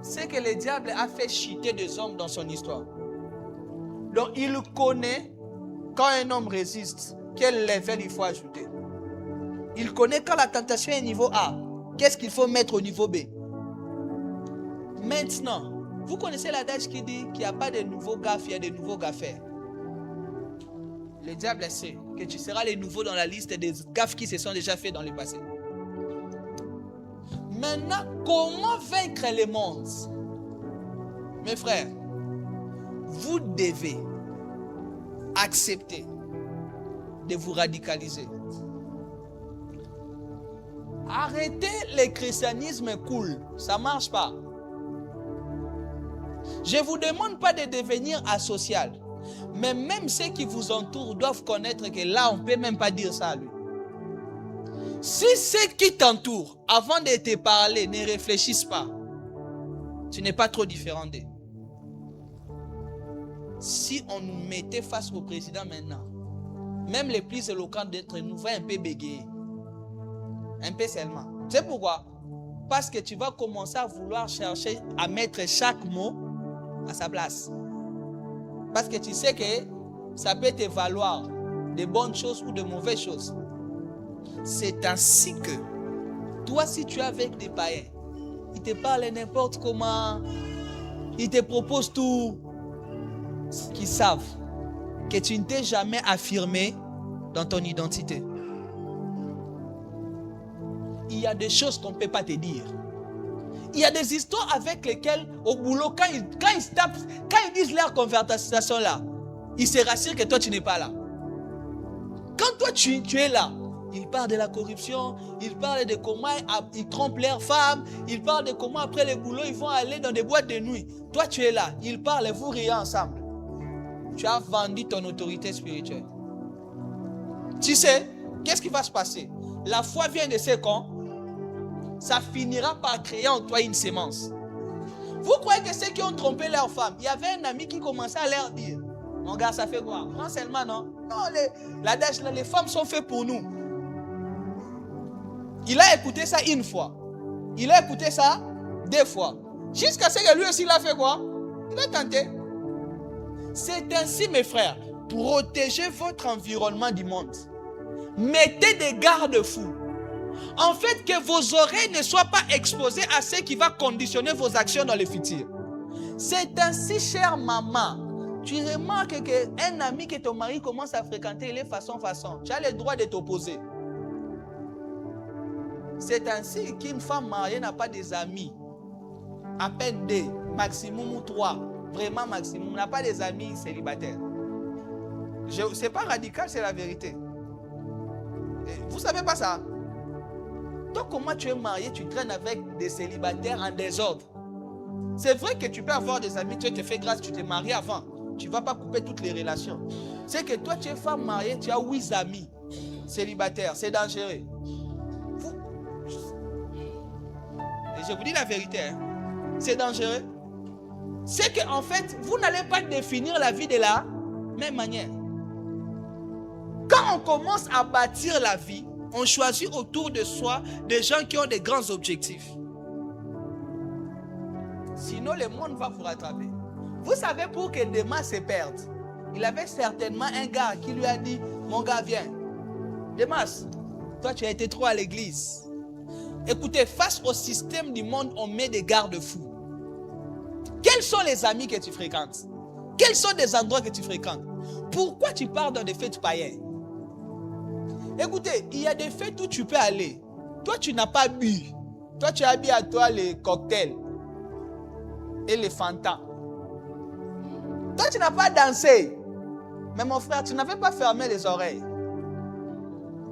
c'est que le diable a fait chuter des hommes dans son histoire. Donc, il connaît quand un homme résiste, quel level il faut ajouter. Il connaît quand la tentation est niveau A, qu'est-ce qu'il faut mettre au niveau B. Maintenant, vous connaissez l'adage qui dit qu'il n'y a pas de nouveaux gaffes, il y a de nouveaux gaffeurs. Le diable sait que tu seras le nouveau dans la liste des gaffes qui se sont déjà faits dans le passé. Maintenant, comment vaincre le monde? Mes frères, vous devez accepter de vous radicaliser. Arrêtez le christianisme cool, ça ne marche pas. Je ne vous demande pas de devenir asocial. Mais même ceux qui vous entourent doivent connaître que là, on ne peut même pas dire ça à lui. Si ceux qui t'entourent, avant de te parler, ne réfléchissent pas, tu n'es pas trop différent d'eux. Si on nous mettait face au président maintenant, même les plus éloquents d'entre nous vont un peu bégayer. Un peu seulement. Tu sais pourquoi? Parce que tu vas commencer à vouloir chercher à mettre chaque mot à sa place. Parce que tu sais que ça peut te valoir de bonnes choses ou de mauvaises choses. C'est ainsi que toi, si tu es avec des païens, ils te parlent n'importe comment, ils te proposent tout, qu'ils savent que tu ne t'es jamais affirmé dans ton identité. Il y a des choses qu'on ne peut pas te dire. Il y a des histoires avec lesquelles, au boulot, quand ils disent leur conversation là, ils se rassurent que toi, tu n'es pas là. Quand toi, tu es là, ils parlent de la corruption, ils parlent de comment ils trompent leurs femmes, ils parlent de comment après le boulot, ils vont aller dans des boîtes de nuit. Toi, tu es là, ils parlent et vous riez ensemble. Tu as vendu ton autorité spirituelle. Tu sais, qu'est-ce qui va se passer? La foi vient de ces cons. Ça finira par créer en toi une sémence. Vous croyez que ceux qui ont trompé leurs femmes, il y avait un ami qui commençait à leur dire, mon gars, ça fait quoi? Non seulement, non. Non, les femmes sont faites pour nous. Il a écouté ça une fois. Il a écouté ça 2 fois. Jusqu'à ce que lui aussi, il a fait quoi? Il a tenté. C'est ainsi, mes frères, protégez votre environnement du monde. Mettez des garde-fous. En fait, que vos oreilles ne soient pas exposées à ce qui va conditionner vos actions dans le futur. C'est ainsi, chère maman, tu remarques qu'un ami que ton mari commence à fréquenter, il est façon. Tu as le droit de t'opposer. C'est ainsi qu'une femme mariée n'a pas des amis. À peine 2, maximum 3. Vraiment maximum. N'a pas des amis célibataires. Ce n'est pas radical, c'est la vérité. Vous ne savez pas ça? Donc, comment tu es marié, tu traînes avec des célibataires en désordre. C'est vrai que tu peux avoir des amis, tu te fais grâce, tu t'es marié avant. Tu ne vas pas couper toutes les relations. C'est que toi, tu es femme mariée, tu as 8 amis célibataires. C'est dangereux. Et je vous dis la vérité, hein. C'est dangereux. C'est qu'en fait, vous n'allez pas définir la vie de la même manière. Quand on commence à bâtir la vie, on choisit autour de soi des gens qui ont des grands objectifs. Sinon, le monde va vous rattraper. Vous savez, pour que Démas se perde, il avait certainement un gars qui lui a dit, mon gars, viens. Démas, toi, tu as été trop à l'église. Écoutez, face au système du monde, on met des garde-fous. Quels sont les amis que tu fréquentes? Quels sont les endroits que tu fréquentes? Pourquoi tu pars dans des fêtes païennes? Écoutez, il y a des fêtes où tu peux aller. Toi, tu n'as pas bu. Toi, tu as bu à toi les cocktails et les Fanta. Toi, tu n'as pas dansé. Mais mon frère, tu n'avais pas fermé les oreilles.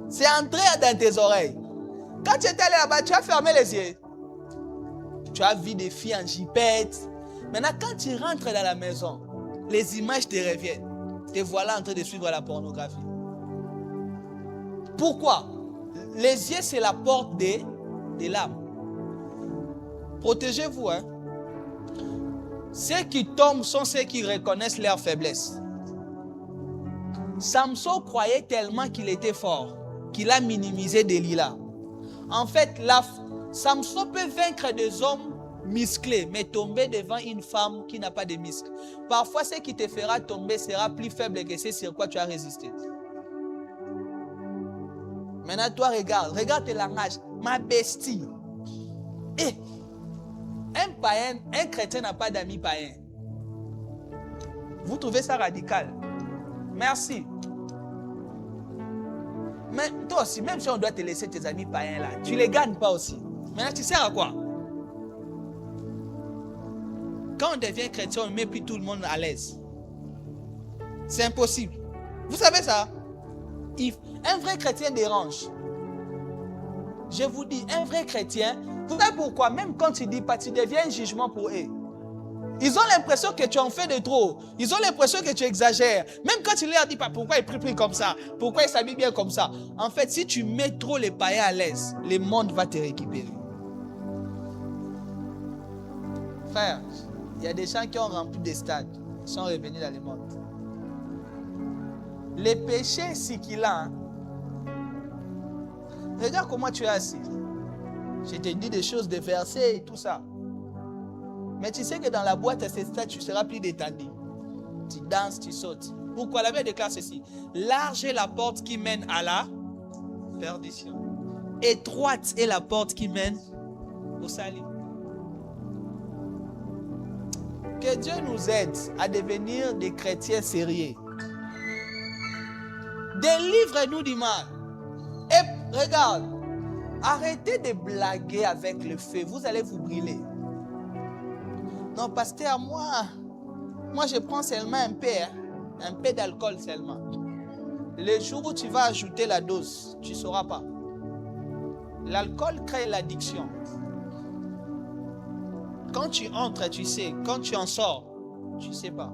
C'est entré dans tes oreilles. Quand tu étais allé là-bas, tu as fermé les yeux. Tu as vu des filles en jipette. Maintenant, quand tu rentres dans la maison, les images te reviennent. Te voilà en train de suivre la pornographie. Pourquoi? Les yeux, c'est la porte de l'âme. Protégez-vous. Hein? Ceux qui tombent sont ceux qui reconnaissent leur faiblesse. Samson croyait tellement qu'il était fort qu'il a minimisé Delilah. En fait, Samson peut vaincre des hommes musclés, mais tomber devant une femme qui n'a pas de muscles. Parfois, ce qui te fera tomber sera plus faible que ce sur quoi tu as résisté. Maintenant, toi, regarde tes langages. Ma bestie. Et un païen, un chrétien n'a pas d'amis païens. Vous trouvez ça radical? Merci. Mais toi aussi, même si on doit te laisser tes amis païens là, tu ne les gagnes pas aussi. Maintenant, tu sers à quoi? Quand on devient chrétien, on ne met plus tout le monde à l'aise. C'est impossible. Vous savez ça? Un vrai chrétien dérange. Je vous dis, un vrai chrétien, vous savez pourquoi? Même quand tu dis pas, tu deviens un jugement pour eux. Ils ont l'impression que tu en fais de trop. Ils ont l'impression que tu exagères. Même quand tu leur dis pas pourquoi il prie comme ça, pourquoi il s'habille bien comme ça. En fait, si tu mets trop les païens à l'aise, le monde va te récupérer. Frère, il y a des gens qui ont rempli des stades, ils sont revenus dans le monde. Les péchés, c'est qu'il a. Regarde comment tu es assis. Je te dis des choses, des versets et tout ça. Mais tu sais que dans la boîte à ces stades, tu seras plus détendu. Tu danses, tu sautes. Pourquoi? La Bible déclare ceci. Large est la porte qui mène à la perdition. Étroite est la porte qui mène au salut. Que Dieu nous aide à devenir des chrétiens sérieux. Délivre-nous du mal. Et regarde, arrêtez de blaguer avec le feu. Vous allez vous brûler. Non, pasteur, moi je prends seulement un peu d'alcool seulement. Le jour où tu vas ajouter la dose, tu ne sauras pas. L'alcool crée l'addiction. Quand tu entres, tu sais. Quand tu en sors, tu ne sais pas.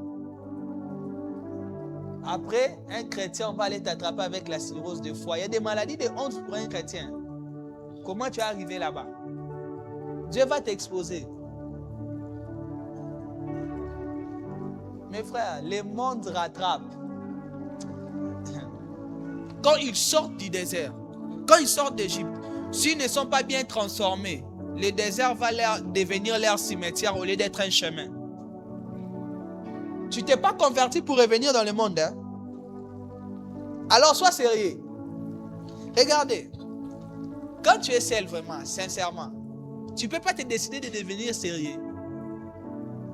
Après, un chrétien va aller t'attraper avec la cirrhose de foie. Il y a des maladies de honte pour un chrétien. Comment tu es arrivé là-bas? Dieu va t'exposer. Mes frères, le monde rattrape. Quand ils sortent du désert, quand ils sortent d'Égypte, s'ils ne sont pas bien transformés, le désert va devenir leur cimetière au lieu d'être un chemin. Tu ne t'es pas converti pour revenir dans le monde. Hein? Alors sois sérieux. Regardez, quand tu es seul vraiment, sincèrement, tu ne peux pas te décider de devenir sérieux.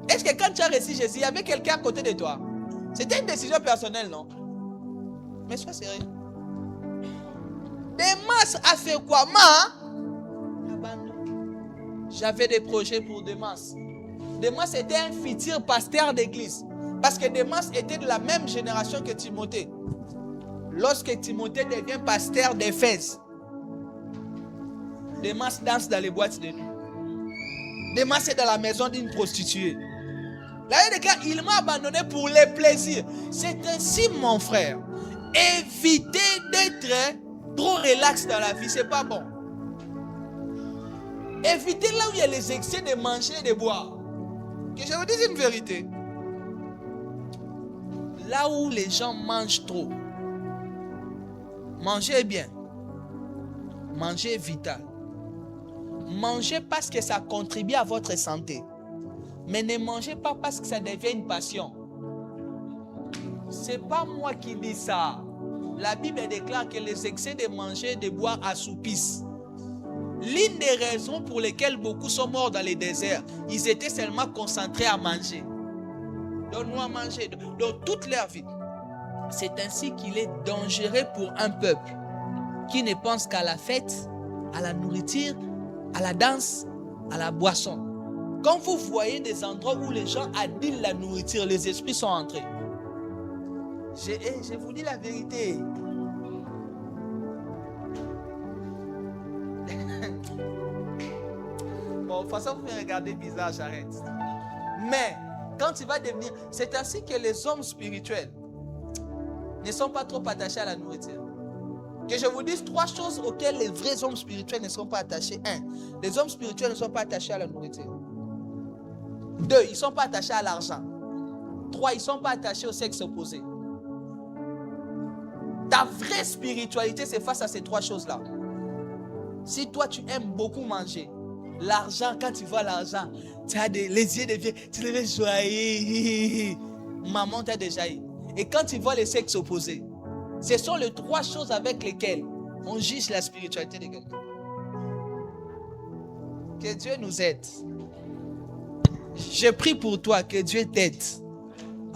Est-ce que quand tu as reçu Jésus, il y avait quelqu'un à côté de toi? C'était une décision personnelle, non? Mais sois sérieux. Demas a fait quoi? J'avais des projets pour Demas. Demas était un futur pasteur d'église. Parce que Demas était de la même génération que Timothée. Lorsque Timothée devient pasteur d'Éphèse, Demas danse dans les boîtes de nuit. Demas est dans la maison d'une prostituée. Là, il m'a abandonné pour les plaisirs. C'est ainsi, mon frère. Évitez d'être trop relax dans la vie, c'est pas bon. Évitez là où il y a les excès de manger et de boire. Que je vous dise une vérité. Là où les gens mangent trop, mangez bien. Mangez vital. Mangez parce que ça contribue à votre santé. Mais ne mangez pas parce que ça devient une passion. Ce n'est pas moi qui dis ça. La Bible déclare que les excès de manger et de boire assoupissent. L'une des raisons pour lesquelles beaucoup sont morts dans les déserts, ils étaient seulement concentrés à manger. Donne-nous à manger. Dans toute leur vie. C'est ainsi qu'il est dangereux pour un peuple qui ne pense qu'à la fête, à la nourriture, à la danse, à la boisson. Quand vous voyez des endroits où les gens adulent la nourriture, les esprits sont entrés. Je vous dis la vérité. Bon, de toute façon, vous me regardez bizarre, j'arrête. Mais, quand il va devenir... C'est ainsi que les hommes spirituels ne sont pas trop attachés à la nourriture. Que je vous dise 3 choses auxquelles les vrais hommes spirituels ne sont pas attachés. 1. Les hommes spirituels ne sont pas attachés à la nourriture. 2. Ils ne sont pas attachés à l'argent. 3. Ils ne sont pas attachés au sexe opposé. Ta vraie spiritualité, c'est face à ces 3 choses-là. Si toi, tu aimes beaucoup manger, l'argent, quand tu vois l'argent, tu as les yeux de vieux, tu les joyeux. Maman t'a déjà eu. Et quand tu vois les sexes opposés, ce sont les 3 choses avec lesquelles on juge la spiritualité de quelqu'un. Que Dieu nous aide. Je prie pour toi, que Dieu t'aide.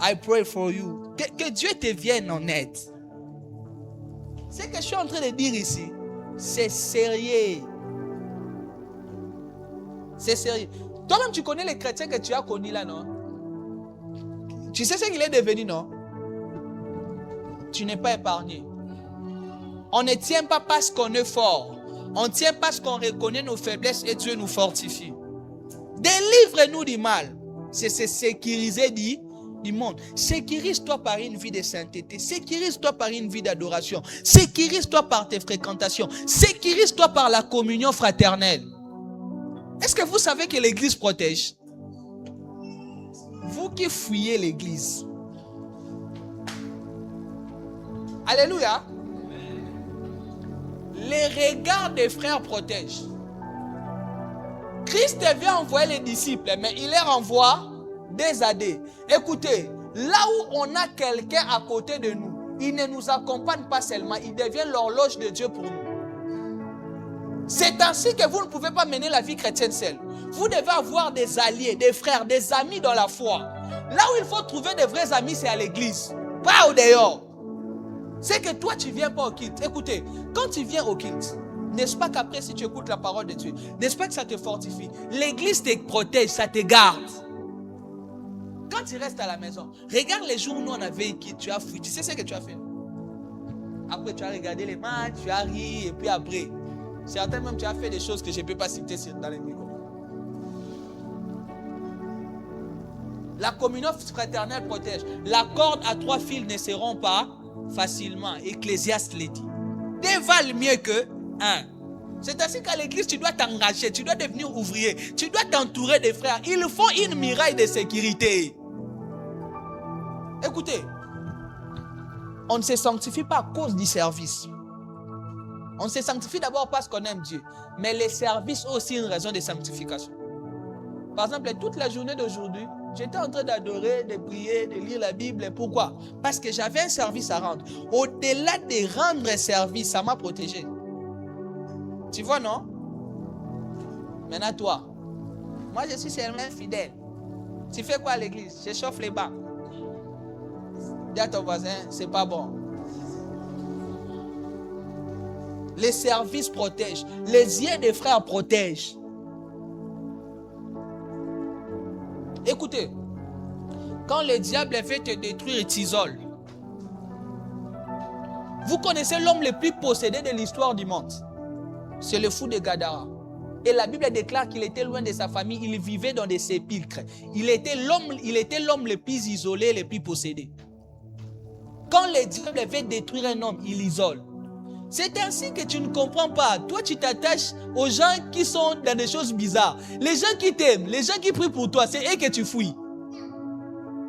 I pray for you. Que Dieu te vienne en aide. Ce que je suis en train de dire ici, c'est sérieux. C'est sérieux. Toi-même, tu connais les chrétiens que tu as connus là, non? Tu sais ce qu'il est devenu, non? Tu n'es pas épargné. On ne tient pas parce qu'on est fort. On tient parce qu'on reconnaît nos faiblesses et Dieu nous fortifie. Délivre-nous du mal. c'est se sécuriser du monde. Sécurise-toi par une vie de sainteté. Sécurise-toi par une vie d'adoration. Sécurise-toi par tes fréquentations. Sécurise-toi par la communion fraternelle. Est-ce que vous savez que l'église protège? Vous qui fouillez l'église. Alléluia. Les regards des frères protègent. Christ vient envoyer les disciples, mais il les renvoie des années. Écoutez, là où on a quelqu'un à côté de nous, il ne nous accompagne pas seulement, il devient l'horloge de Dieu pour nous. C'est ainsi que vous ne pouvez pas mener la vie chrétienne seule. Vous devez avoir des alliés, des frères, des amis dans la foi. Là où il faut trouver des vrais amis, c'est à l'église, pas au dehors. C'est que toi, tu ne viens pas au culte. Écoutez, quand tu viens au culte, n'est-ce pas qu'après, si tu écoutes la parole de Dieu, n'est-ce pas que ça te fortifie? L'église te protège, ça te garde. Quand tu restes à la maison, regarde les jours où nous on avait culte, tu as fui. Tu sais ce que tu as fait? Après, tu as regardé les matchs, tu as ri, et puis après, certains même, tu as fait des choses que je ne peux pas citer dans les micros. La communion fraternelle protège. La corde à 3 fils ne seront pas facilement. Ecclésiaste l'a dit. 2 valent mieux que 1. C'est ainsi qu'à l'église, tu dois t'engager, tu dois devenir ouvrier, tu dois t'entourer des frères. Ils font une muraille de sécurité. Écoutez, on ne se sanctifie pas à cause du service. On se sanctifie d'abord parce qu'on aime Dieu. Mais les services ont aussi une raison de sanctification. Par exemple, toute la journée d'aujourd'hui, j'étais en train d'adorer, de prier, de lire la Bible. Pourquoi? Parce que j'avais un service à rendre. Au-delà de rendre service, ça m'a protégé. Tu vois, non? Maintenant, toi, moi, je suis seulement fidèle. Tu fais quoi à l'église? Je chauffe les bancs. Dis à ton voisin, c'est pas bon. Les services protègent. Les yeux des frères protègent. Écoutez, quand le diable veut te détruire, il t'isole. Vous connaissez l'homme le plus possédé de l'histoire du monde. C'est le fou de Gadara. Et la Bible déclare qu'il était loin de sa famille, il vivait dans des sépulcres. Il était l'homme le plus isolé, le plus possédé. Quand le diable veut détruire un homme, il isole. C'est ainsi que tu ne comprends pas. Toi, tu t'attaches aux gens qui sont dans des choses bizarres. Les gens qui t'aiment, les gens qui prient pour toi, c'est eux que tu fouilles.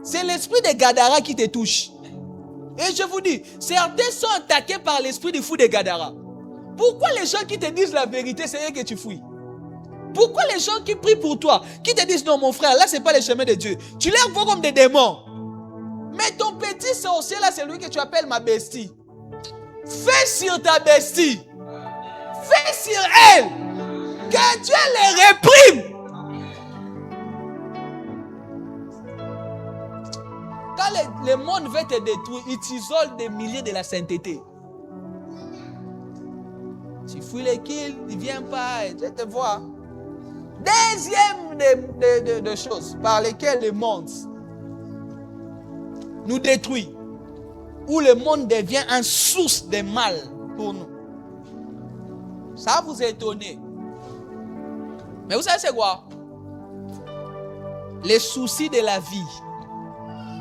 C'est l'esprit de Gadara qui te touche. Et je vous dis, certains sont attaqués par l'esprit du fou de Gadara. Pourquoi les gens qui te disent la vérité, c'est eux que tu fouilles? Pourquoi les gens qui prient pour toi, qui te disent non mon frère, là c'est pas le chemin de Dieu, tu les vois comme des démons? Mais ton petit sorcier là, c'est lui que tu appelles ma bestie. Fais sur ta bestie. Fais sur elle. Que Dieu les réprime. Quand le monde veut te détruire, il t'isole des milliers de la sainteté. Tu fouilles les kills, il ne vient pas, je te vois. Deuxième de choses par lesquelles le monde nous détruit, où le monde devient une source de mal pour nous. Ça va vous étonner. Mais vous savez c'est quoi? Les soucis de la vie.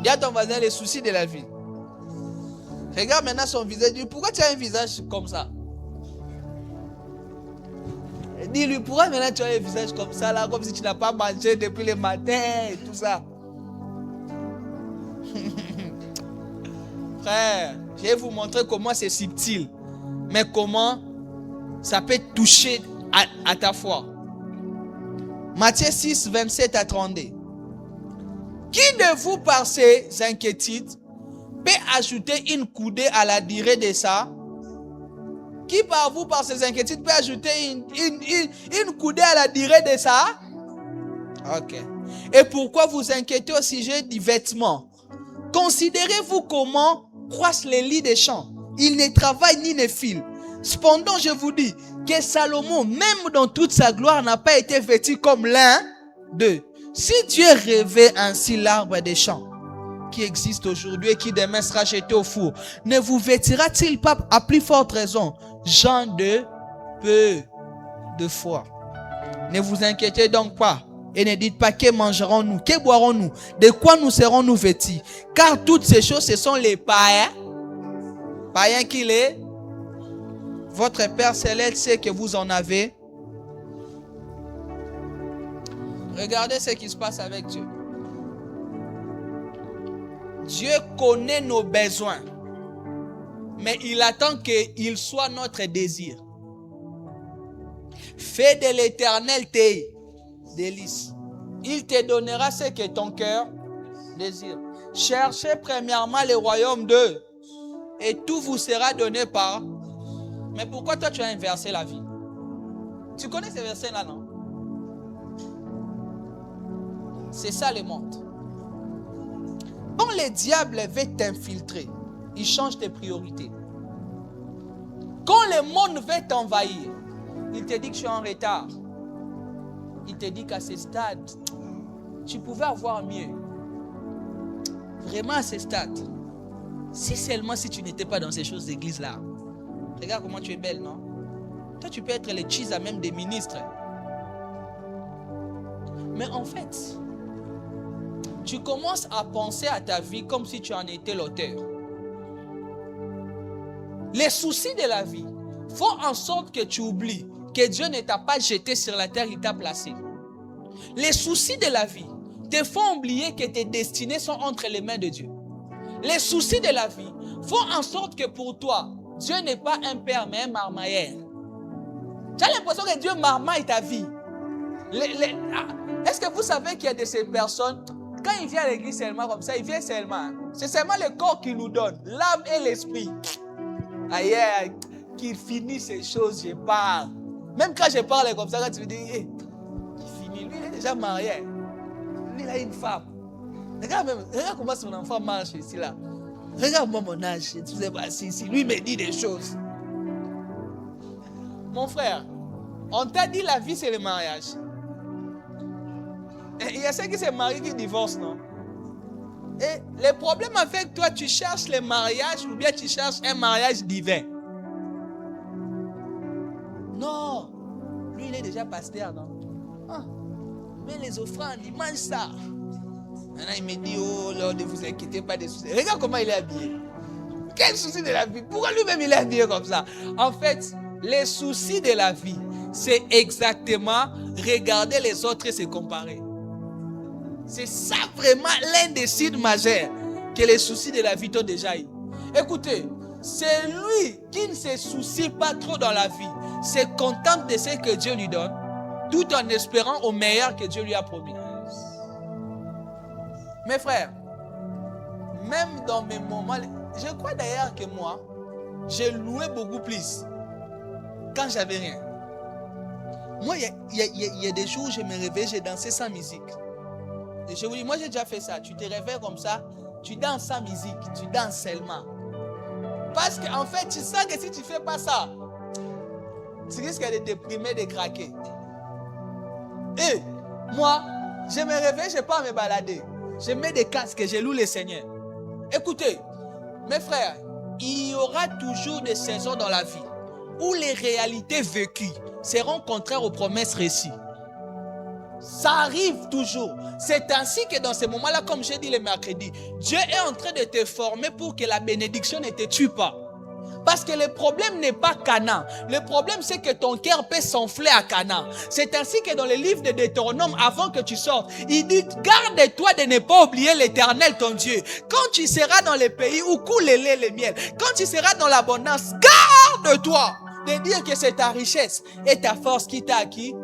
Dis à ton voisin les soucis de la vie. Regarde maintenant son visage. Dis, pourquoi tu as un visage comme ça? Dis-lui, pourquoi maintenant tu as un visage comme ça, là, comme si tu n'as pas mangé depuis le matin et tout ça? Frère, je vais vous montrer comment c'est subtil, mais comment ça peut toucher à ta foi. Matthieu 6, 27 à 32. Qui de vous, par ses inquiétudes, peut ajouter une coudée à la durée de ça? Qui par vous, par ses inquiétudes, peut ajouter une coudée à la durée de ça? Ok. Et pourquoi vous inquiétez au sujet du vêtement? Considérez-vous comment croissent les lits des champs. Ils ne travaillent ni ne filent. Cependant, je vous dis que Salomon, même dans toute sa gloire, n'a pas été vêtu comme l'un d'eux. Si Dieu rêvait ainsi l'arbre des champs, qui existe aujourd'hui et qui demain sera jeté au four, ne vous vêtira-t-il pas à plus forte raison, gens de peu de foi? Ne vous inquiétez donc pas Et ne dites pas que mangerons-nous, que boirons-nous, de quoi nous serons-nous vêtus. Car toutes ces choses, ce sont les païens. Païens qu'il est. Votre Père Céleste sait que vous en avez. Regardez ce qui se passe avec Dieu. Dieu connaît nos besoins. Mais il attend qu'il soit notre désir. Fais de l'Éternel tes délices. Il te donnera ce que ton cœur désire. Cherchez premièrement le royaume de et tout vous sera donné par. Mais pourquoi toi tu as inversé la vie? Tu connais ces versets-là, non? C'est ça le monde. Quand le diable veut t'infiltrer, il change tes priorités. Quand le monde veut t'envahir, il te dit que je suis en retard. Il te dit qu'à ce stade, tu pouvais avoir mieux. Vraiment à ce stade. Si seulement si tu n'étais pas dans ces choses d'église-là. Regarde comment tu es belle, non? Toi, tu peux être le cheese à même des ministres. Mais en fait, tu commences à penser à ta vie comme si tu en étais l'auteur. Les soucis de la vie font en sorte que tu oublies que Dieu ne t'a pas jeté sur la terre, il t'a placé. Les soucis de la vie te font oublier que tes destinées sont entre les mains de Dieu. Les soucis de la vie font en sorte que pour toi, Dieu n'est pas un père mais un marmailleur. Tu as l'impression que Dieu marmaille ta vie. Est-ce que vous savez qu'il y a de ces personnes, quand il vient à l'église seulement comme ça, il vient seulement. C'est seulement le corps qui nous donne, l'âme et l'esprit. Aïe, qu'il finisse ces choses, je parle. Même quand je parle comme ça, quand tu me dis, hey, il finit, lui il est déjà marié. Lui il a une femme. Regarde comment son enfant marche ici là. Regarde-moi mon âge, tu sais pas si lui me dit des choses. Mon frère, on t'a dit la vie c'est le mariage. Et il y a ceux qui se marient qui divorcent, non? Et le problème avec toi, tu cherches le mariage ou bien tu cherches un mariage divin. Non, lui il est déjà pasteur, non? Ah, mais les offrandes, il mange ça. Maintenant il me dit, oh Lord, ne vous inquiétez pas des soucis. Regarde comment il est habillé. Quel souci de la vie? Pourquoi lui-même il est habillé comme ça? En fait, les soucis de la vie, c'est exactement regarder les autres et se comparer. C'est ça vraiment l'un des signes majeurs que les soucis de la vie t'ont déjà eu. Écoutez, c'est lui qui ne se soucie pas trop dans la vie, se contente de ce que Dieu lui donne, tout en espérant au meilleur que Dieu lui a promis. Mes frères, même dans mes moments, je crois d'ailleurs que moi, j'ai loué beaucoup plus quand j'avais rien. Moi, il y a des jours où je me réveille, j'ai dansé sans musique. Et je vous dis, moi j'ai déjà fait ça. Tu te réveilles comme ça, tu danses sans musique, tu danses seulement. Parce qu'en fait, tu sens que si tu ne fais pas ça, tu risques de déprimer, de craquer. Et moi, je me réveille, je pars me balader. Je mets des casques et je loue le Seigneur. Écoutez, mes frères, il y aura toujours des saisons dans la vie où les réalités vécues seront contraires aux promesses réussies. Ça arrive toujours. C'est ainsi que dans ces moments-là, comme j'ai dit le mercredi, Dieu est en train de te former pour que la bénédiction ne te tue pas. Parce que le problème n'est pas Canaan. Le problème, c'est que ton cœur peut s'enfler à Canaan. C'est ainsi que dans le livre de Deutéronome, avant que tu sortes, il dit, garde-toi de ne pas oublier l'Éternel, ton Dieu. Quand tu seras dans les pays où coule le lait et le miel, quand tu seras dans l'abondance, garde-toi de dire que c'est ta richesse et ta force qui t'a acquis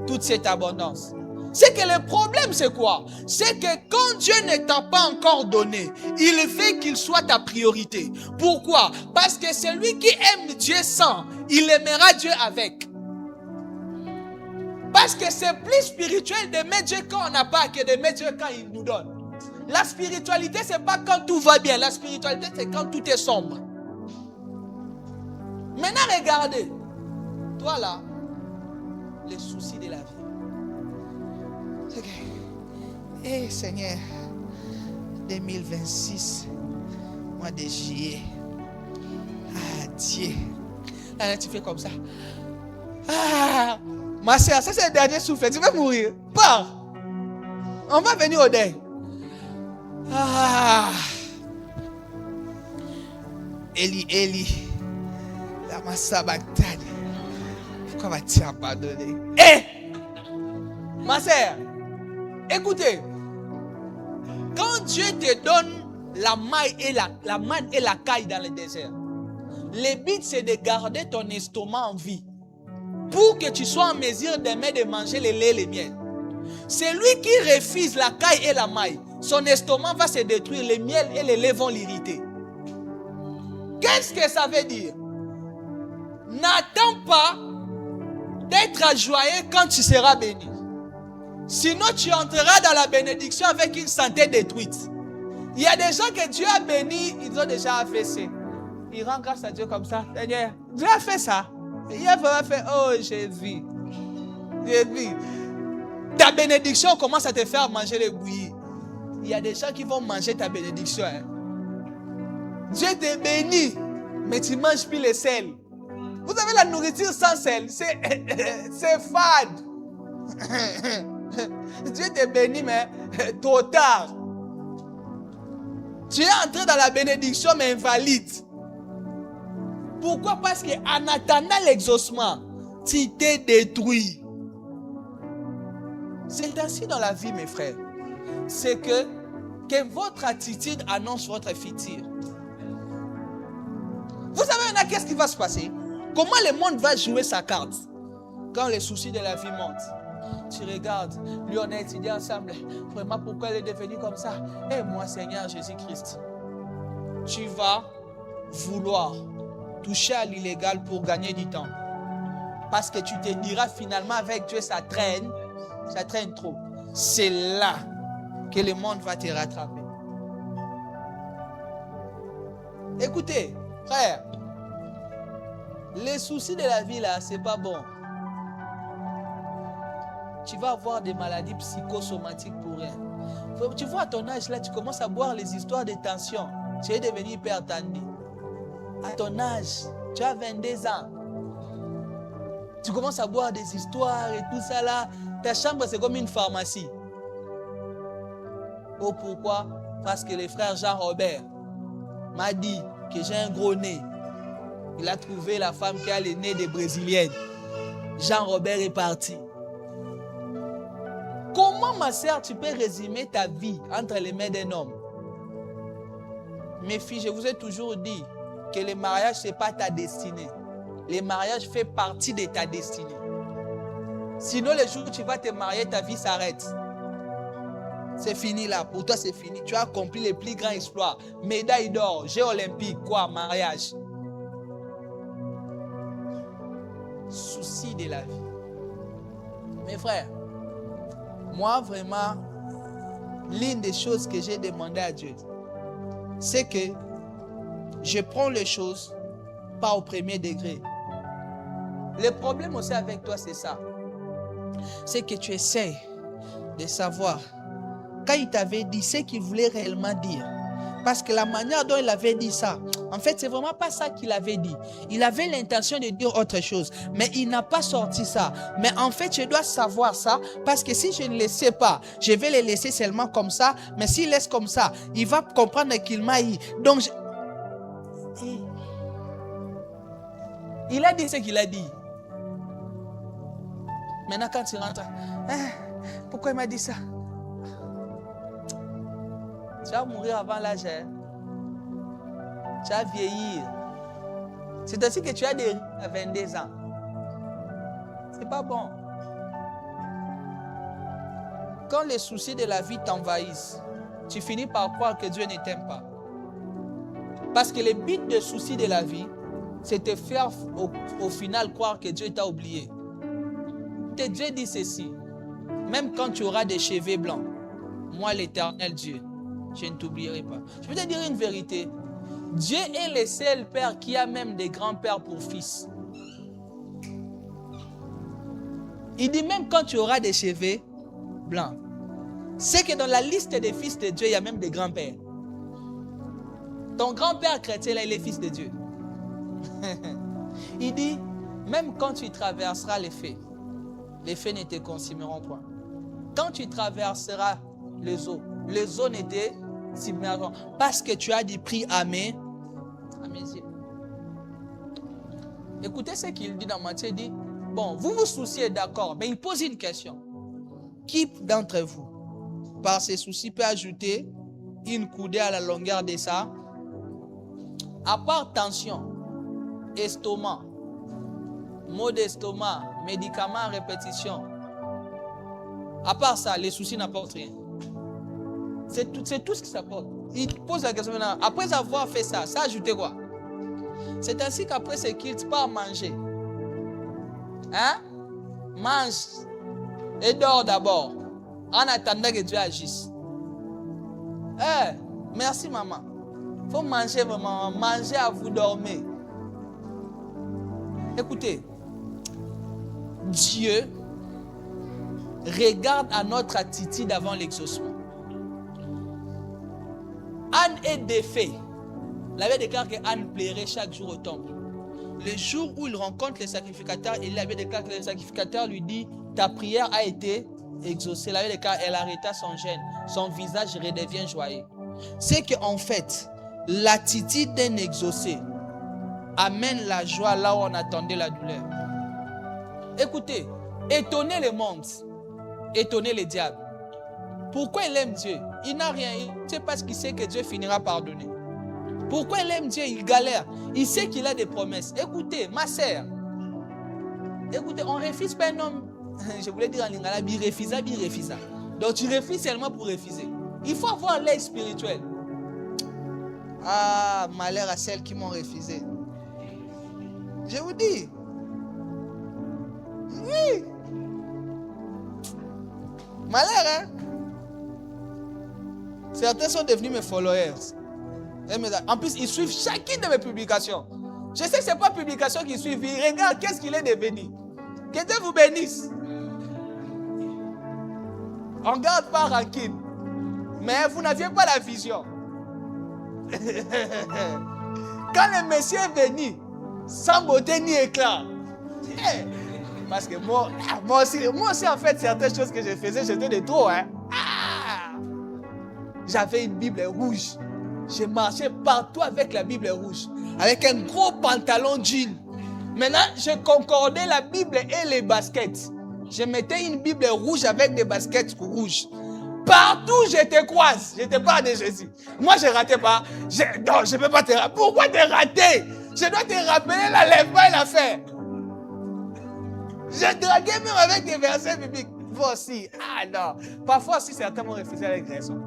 toute cette abondance. C'est que le problème, c'est quoi? C'est que quand Dieu ne t'a pas encore donné, il veut qu'il soit ta priorité. Pourquoi? Parce que celui qui aime Dieu sans, il aimera Dieu avec. Parce que c'est plus spirituel d'aimer Dieu quand on n'a pas que d'aimer Dieu quand il nous donne. La spiritualité, c'est pas quand tout va bien. La spiritualité, c'est quand tout est sombre. Maintenant, regardez. Toi là, les soucis de la vie. Eh Seigneur, 2026, mois de juillet. Ah Dieu. Là, tu fais comme ça. Ah, ma soeur, ça c'est le dernier souffle. Tu vas mourir. Pars. On va venir au deuil. Ah. Eli, lama sabachthani. Pourquoi vas-tu abandonner? Ma sœur, écoutez. Quand Dieu te donne la maille et la manne et la caille dans le désert, le but c'est de garder ton estomac en vie pour que tu sois en mesure d'aimer de manger le lait et le miel. Celui qui refuse la caille et la maille, son estomac va se détruire, le miel et le lait vont l'irriter. Qu'est-ce que ça veut dire? N'attends pas d'être joyeux quand tu seras béni. Sinon, tu entreras dans la bénédiction avec une santé détruite. Il y a des gens que Dieu a bénis, ils ont déjà affaissé. Ils rendent grâce à Dieu comme ça. Seigneur, Dieu a fait ça. Il a vraiment fait, oh Jésus. Ta bénédiction commence à te faire manger les bouillies. Il y a des gens qui vont manger ta bénédiction. Hein. Dieu te bénit, mais tu ne manges plus le sel. Vous avez la nourriture sans sel, c'est fade. Dieu te bénit, mais trop tard. Tu es entré dans la bénédiction, mais invalide. Pourquoi? Parce qu'en attendant l'exaucement, tu t'es détruit. C'est ainsi dans la vie, mes frères. C'est que votre attitude annonce votre futur. Vous savez, qu'est-ce qui va se passer? Comment le monde va jouer sa carte? Quand les soucis de la vie montent, tu regardes, lui on a étudié ensemble. Vraiment, pourquoi elle est devenue comme ça? Et moi, Seigneur Jésus-Christ, tu vas vouloir toucher à l'illégal pour gagner du temps. Parce que tu te diras finalement avec Dieu, ça traîne trop. C'est là que le monde va te rattraper. Écoutez, frère, les soucis de la vie là, c'est pas bon. Tu vas avoir des maladies psychosomatiques pour rien. Tu vois à ton âge là, tu commences à boire les histoires de tension. Tu es devenu hyper tendu. À ton âge, tu as 22 ans. Tu commences à boire des histoires et tout ça là. Ta chambre c'est comme une pharmacie. Oh pourquoi? Parce que le frère Jean-Robert m'a dit que j'ai un gros nez. Il a trouvé la femme qui a le nez des Brésiliennes. Jean-Robert est parti. Comment, ma sœur, tu peux résumer ta vie entre les mains d'un homme? Mes filles, je vous ai toujours dit que le mariage, ce n'est pas ta destinée. Le mariage fait partie de ta destinée. Sinon, le jour où tu vas te marier, ta vie s'arrête. C'est fini là. Pour toi, c'est fini. Tu as accompli les plus grands exploits. Médaille d'or, Jeux olympiques, quoi, mariage. Souci de la vie. Mes frères, moi vraiment, l'une des choses que j'ai demandé à Dieu, c'est que je prends les choses pas au premier degré. Le problème aussi avec toi, c'est ça. C'est que tu essaies de savoir quand il t'avait dit ce qu'il voulait réellement dire. Parce que la manière dont il avait dit ça, en fait, c'est vraiment pas ça qu'il avait dit. Il avait l'intention de dire autre chose, mais il n'a pas sorti ça. Mais en fait, je dois savoir ça, parce que si je ne le sais pas, je vais le laisser seulement comme ça. Mais s'il laisse comme ça, il va comprendre qu'il m'a eu. Donc, il a dit ce qu'il a dit. Maintenant, quand tu rentres, pourquoi il m'a dit ça? Tu vas mourir avant l'âge. Tu vas vieillir. C'est ainsi que tu as des à 22 ans. C'est pas bon. Quand les soucis de la vie t'envahissent, tu finis par croire que Dieu ne t'aime pas. Parce que le but des soucis de la vie, c'est te faire au final croire que Dieu t'a oublié. Dieu dit ceci. Même quand tu auras des cheveux blancs, moi l'Éternel Dieu, je ne t'oublierai pas. Je peux te dire une vérité. Dieu est le seul père qui a même des grands-pères pour fils. Il dit même quand tu auras des cheveux blancs. C'est que dans la liste des fils de Dieu, il y a même des grands-pères. Ton grand-père chrétien, là, il est fils de Dieu. Il dit, même quand tu traverseras les feux ne te consumeront point. Quand tu traverseras les eaux. Les eaux n'étaient submergentes. Parce que tu as dit pris à mes yeux. Écoutez ce qu'il dit dans Matthieu, il dit, bon, vous vous souciez, d'accord, mais il pose une question. Qui d'entre vous, par ses soucis, peut ajouter une coudée à la longueur de ça? À part tension, estomac, maux d'estomac, médicaments à répétition, à part ça, les soucis n'apportent rien. C'est tout ce qui s'apporte. Il pose la question maintenant, après avoir fait ça, ça ajoutait quoi? C'est ainsi qu'après ce qu'il part manger. Hein? Mange et dors d'abord, en attendant que Dieu agisse. Merci maman. Il faut manger maman, manger à vous dormir. Écoutez, Dieu regarde à notre attitude avant l'exaucement. Anne est défait. Il avait déclaré qu'Anne plairait chaque jour au temple. Le jour où il rencontre le sacrificateur, il avait déclaré que le sacrificateur lui dit, ta prière a été exaucée. Il avait déclaré qu'elle arrêta son jeûne. Son visage redevient joyeux. C'est qu'en fait, l'attitude d'un exaucé amène la joie là où on attendait la douleur. Écoutez, étonnez le monde, étonnez le diable. Pourquoi il aime Dieu? Il n'a rien. C'est parce qu'il sait que Dieu finira par donner. Pourquoi il aime Dieu? Il galère. Il sait qu'il a des promesses. Écoutez, ma sœur. Écoutez, on ne refuse pas un homme. Je voulais dire en lingala, bi refisa. Donc tu refuses seulement pour refuser. Il faut avoir l'œil spirituel. Ah, malheur à celles qui m'ont refusé. Je vous dis. Oui. Malheur, hein? Certains sont devenus mes followers. En plus, ils suivent chacune de mes publications. Je sais que ce n'est pas publication qu'ils suivent. Ils regardent qu'est-ce qu'il est devenu. Que Dieu vous bénisse. On ne garde pas rancune. Mais vous n'aviez pas la vision. Quand le Messie est venu, sans beauté ni éclat. Parce que moi aussi, en fait, certaines choses que je faisais, j'étais de trop. Hein? J'avais une Bible rouge. Je marchais partout avec la Bible rouge. Avec un gros pantalon jean. Maintenant, je concordais la Bible et les baskets. Je mettais une Bible rouge avec des baskets rouges. Partout, je te croise. Je te parle de Jésus. Moi, je ne ratais pas. Non, je ne peux pas te rater. Pourquoi te rater? Je dois te rappeler l'enlèvement et l'affaire. Je draguais même avec des versets bibliques. Vous aussi. Ah non. Parfois aussi, certains m'ont refusé avec raison.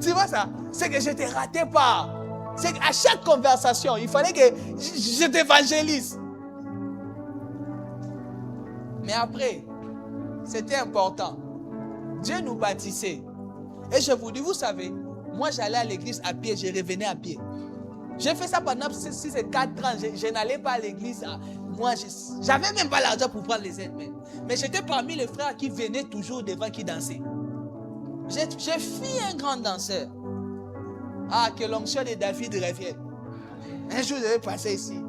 Tu vois ça? C'est que je ne te ratais pas. C'est qu'à chaque conversation, il fallait que je t'évangélise. Mais après, c'était important. Dieu nous bâtissait. Et je vous dis, vous savez, moi j'allais à l'église à pied, je revenais à pied. J'ai fait ça pendant 6 et 4 ans. Je n'allais pas à l'église. Moi, j'avais même pas l'argent pour prendre les aides. Mais j'étais parmi les frères qui venaient toujours devant, qui dansaient. J'ai fui un grand danseur. Ah, que l'onction de David revienne. Un jour, je vais passer ici.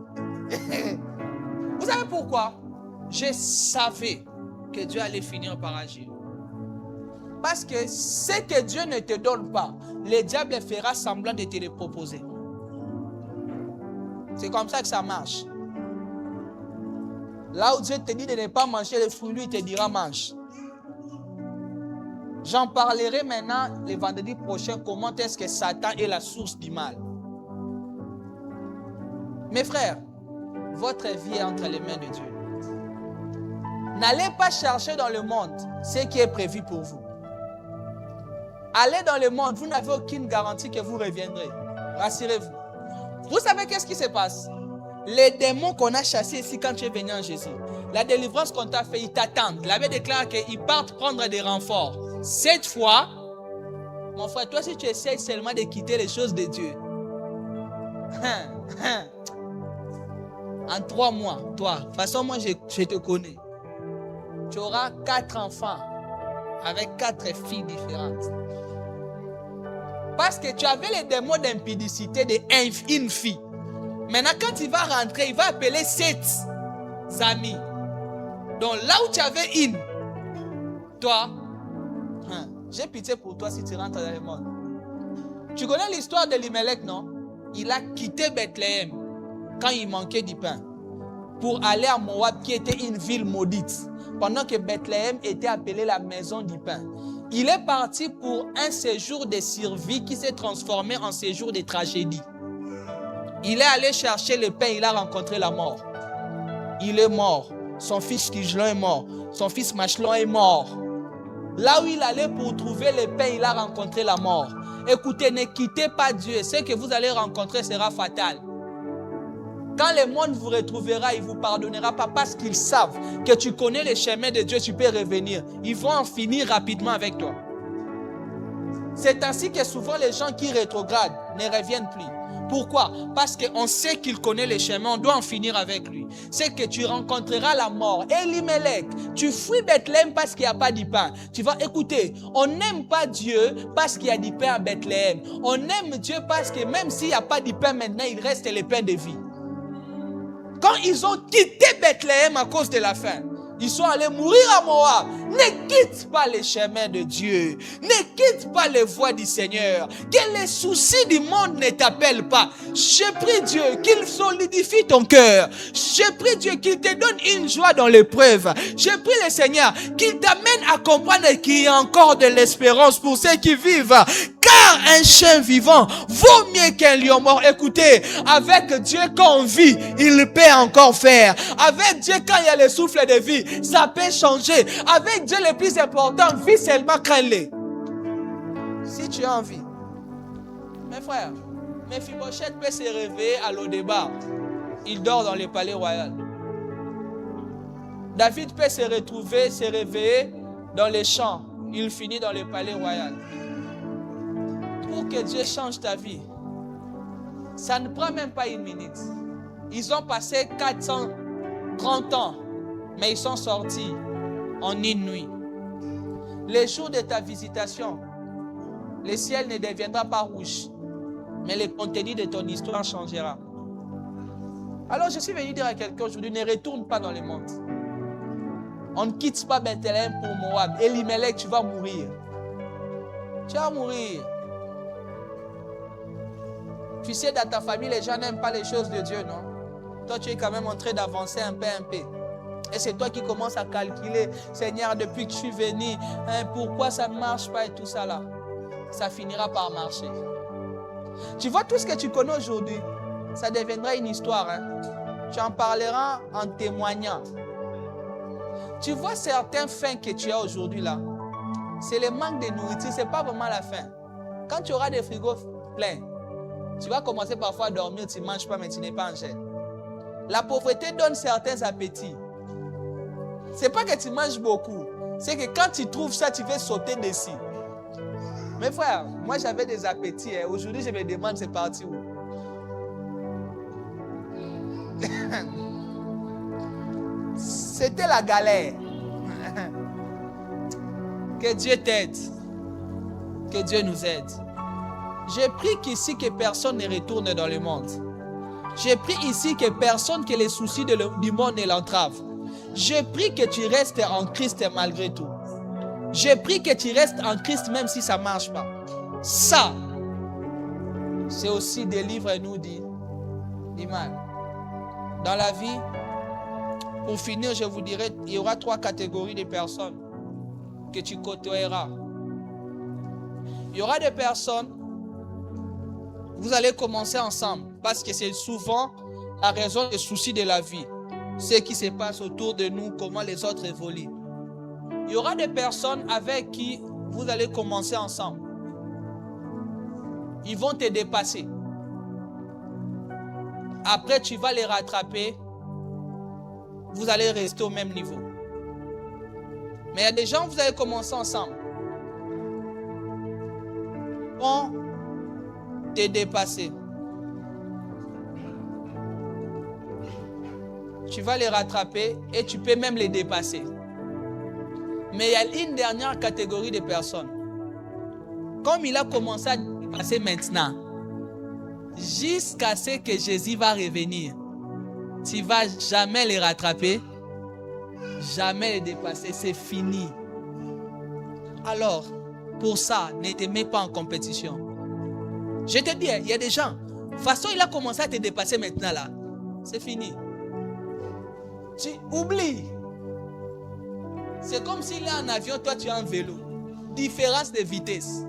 Vous savez pourquoi? Je savais que Dieu allait finir par agir. Parce que ce que Dieu ne te donne pas, le diable fera semblant de te le proposer. C'est comme ça que ça marche. Là où Dieu te dit de ne pas manger les fruits, lui, il te dira mange. J'en parlerai maintenant le vendredi prochain, comment est-ce que Satan est la source du mal. Mes frères, votre vie est entre les mains de Dieu. N'allez pas chercher dans le monde ce qui est prévu pour vous. Allez dans le monde, vous n'avez aucune garantie que vous reviendrez. Rassurez-vous. Vous savez qu'est-ce qui se passe? Les démons qu'on a chassés ici quand tu es venu en Jésus, la délivrance qu'on t'a fait, ils t'attendent. Il avait déclaré qu'ils partent prendre des renforts. Cette fois, mon frère, toi si tu essaies seulement de quitter les choses de Dieu, en 3 mois, toi, de toute façon moi je te connais, tu auras 4 enfants avec 4 filles différentes. Parce que tu avais les démons d'impudicité d'une fille. Maintenant, quand il va rentrer, il va appeler 7 amis. Donc là où tu avais une, toi, j'ai pitié pour toi si tu rentres dans le monde. Tu connais l'histoire d'Elimelech, non? Il a quitté Bethléem quand il manquait du pain pour aller à Moab qui était une ville maudite. Pendant que Bethléem était appelée la maison du pain. Il est parti pour un séjour de survie qui s'est transformé en séjour de tragédie. Il est allé chercher le pain, il a rencontré la mort. Il est mort. Son fils Kigelon est mort. Son fils Machelon est mort. Là où il allait pour trouver le pain, il a rencontré la mort. Écoutez, ne quittez pas Dieu. Ce que vous allez rencontrer sera fatal. Quand le monde vous retrouvera, il ne vous pardonnera pas parce qu'ils savent que tu connais les chemins de Dieu, tu peux revenir. Ils vont en finir rapidement avec toi. C'est ainsi que souvent les gens qui rétrogradent ne reviennent plus. Pourquoi? Parce qu'on sait qu'il connaît les chemins, on doit en finir avec lui. C'est que tu rencontreras la mort. Elimelech, tu fuis Bethléem parce qu'il n'y a pas de pain. Tu vas écouter, on n'aime pas Dieu parce qu'il y a du pain à Bethléem. On aime Dieu parce que même s'il n'y a pas de pain maintenant, il reste le pain de vie. Quand ils ont quitté Bethléem à cause de la faim, ils sont allés mourir à Moab. Ne quitte pas les chemins de Dieu. Ne quitte pas les voies du Seigneur. Que les soucis du monde ne t'appellent pas. Je prie Dieu qu'il solidifie ton cœur. Je prie Dieu qu'il te donne une joie dans l'épreuve. Je prie le Seigneur qu'il t'amène à comprendre qu'il y a encore de l'espérance pour ceux qui vivent. Car un chien vivant vaut mieux qu'un lion mort. Écoutez, avec Dieu quand on vit, il peut encore faire. Avec Dieu quand il y a le souffle de vie, ça peut changer. Avec Dieu le plus important, vis seulement quand il est. Si tu as envie. Mes frères, Mephibosheth peut se réveiller à l'Odébar. Il dort dans le palais royal. David peut se réveiller dans les champs. Il finit dans le palais royal. Pour que Dieu change ta vie, ça ne prend même pas une minute. Ils ont passé 430 ans, mais ils sont sortis en une nuit. Les jours de ta visitation, le ciel ne deviendra pas rouge, mais le contenu de ton histoire changera. Alors je suis venu dire à quelqu'un aujourd'hui, ne retourne pas dans le monde. On ne quitte pas Bethléem pour Moab. Elimelech, tu vas mourir. Tu vas mourir. Tu sais, dans ta famille, les gens n'aiment pas les choses de Dieu, non? Toi, tu es quand même en train d'avancer un peu. Et c'est toi qui commences à calculer, Seigneur, depuis que je suis venu, pourquoi ça ne marche pas et tout ça là. Ça finira par marcher. Tu vois, tout ce que tu connais aujourd'hui, ça deviendra une histoire. Tu en parleras en témoignant. Tu vois certains faim que tu as aujourd'hui là, c'est le manque de nourriture, ce n'est pas vraiment la faim. Quand tu auras des frigos pleins, tu vas commencer parfois à dormir, tu ne manges pas, mais tu n'es pas en chair. La pauvreté donne certains appétits. Ce n'est pas que tu manges beaucoup. C'est que quand tu trouves ça, tu veux sauter dessus. Mes frères, moi j'avais des appétits. Aujourd'hui, je me demande c'est parti où. C'était la galère. Que Dieu t'aide. Que Dieu nous aide. J'ai pris qu'ici que personne ne retourne dans le monde. J'ai pris ici que personne que les soucis du monde ne l'entravent. J'ai pris que tu restes en Christ malgré tout. J'ai pris que tu restes en Christ même si ça ne marche pas. Ça, c'est aussi délivre-nous du mal. Dans la vie, pour finir, je vous dirai, il y aura 3 catégories de personnes que tu côtoieras. Il y aura des personnes, vous allez commencer ensemble, parce que c'est souvent la raison des soucis de la vie. Ce qui se passe autour de nous, comment les autres évoluent. Il y aura des personnes avec qui vous allez commencer ensemble. Ils vont te dépasser. Après, tu vas les rattraper. Vous allez rester au même niveau. Mais il y a des gens, vous allez commencer ensemble. Ils vont te dépasser. Tu vas les rattraper et tu peux même les dépasser. Mais il y a une dernière catégorie de personnes. Comme il a commencé à dépasser maintenant, jusqu'à ce que Jésus va revenir, tu ne vas jamais les rattraper Jamais les dépasser, c'est fini. Alors, pour ça, ne te mets pas en compétition. Je te dis, il y a des gens, de toute façon, il a commencé à te dépasser maintenant là. C'est fini. Tu oublies. C'est comme s'il est en avion, toi tu es en vélo. Différence de vitesse.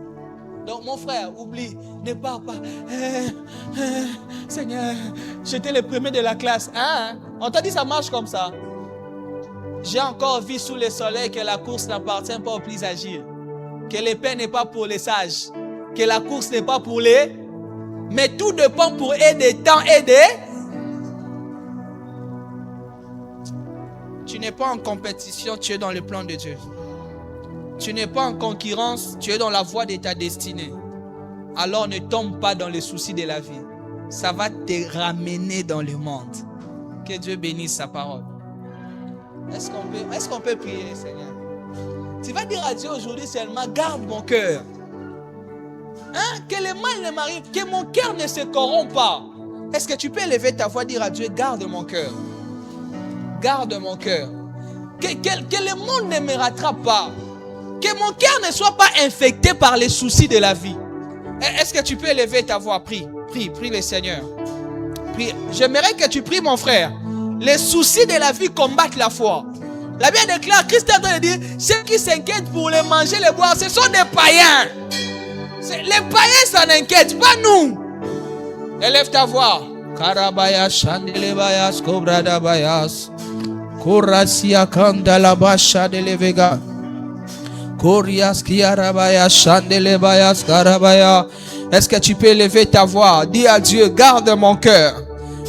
Donc mon frère, oublie, ne pars pas. Seigneur, j'étais le premier de la classe. Hein? On t'a dit ça marche comme ça. J'ai encore vu sous le soleil que la course n'appartient pas aux plus agiles. Que l'épée n'est pas pour les sages. Que la course n'est pas pour les... Mais tout dépend pour eux des temps et des... Tu n'es pas en compétition, tu es dans le plan de Dieu. Tu n'es pas en concurrence, tu es dans la voie de ta destinée. Alors ne tombe pas dans les soucis de la vie. Ça va te ramener dans le monde. Que Dieu bénisse sa parole. Est-ce qu'on peut prier, Seigneur? Tu vas dire à Dieu aujourd'hui seulement, garde mon cœur. Hein? Que le mal ne m'arrive, que mon cœur ne se corrompt pas. Est-ce que tu peux élever ta voix et dire à Dieu, garde mon cœur? Garde mon cœur. Que le monde ne me rattrape pas. Que mon cœur ne soit pas infecté par les soucis de la vie. Est-ce que tu peux élever ta voix? Prie le Seigneur. Prie. J'aimerais que tu pries, mon frère. Les soucis de la vie combattent la foi. La Bible déclare, Christ est en train de dire, ceux qui s'inquiètent pour les manger, les boire, ce sont des païens. Les païens s'en inquiètent, pas nous. Élève ta voix. Karabaya Shandelebayas Kobradabayas Korasia Kandalabasha de Levega Korias Kiarabaya Shandelebayas Karabaya. Est-ce que tu peux élever ta voix? Dis à Dieu, garde mon cœur.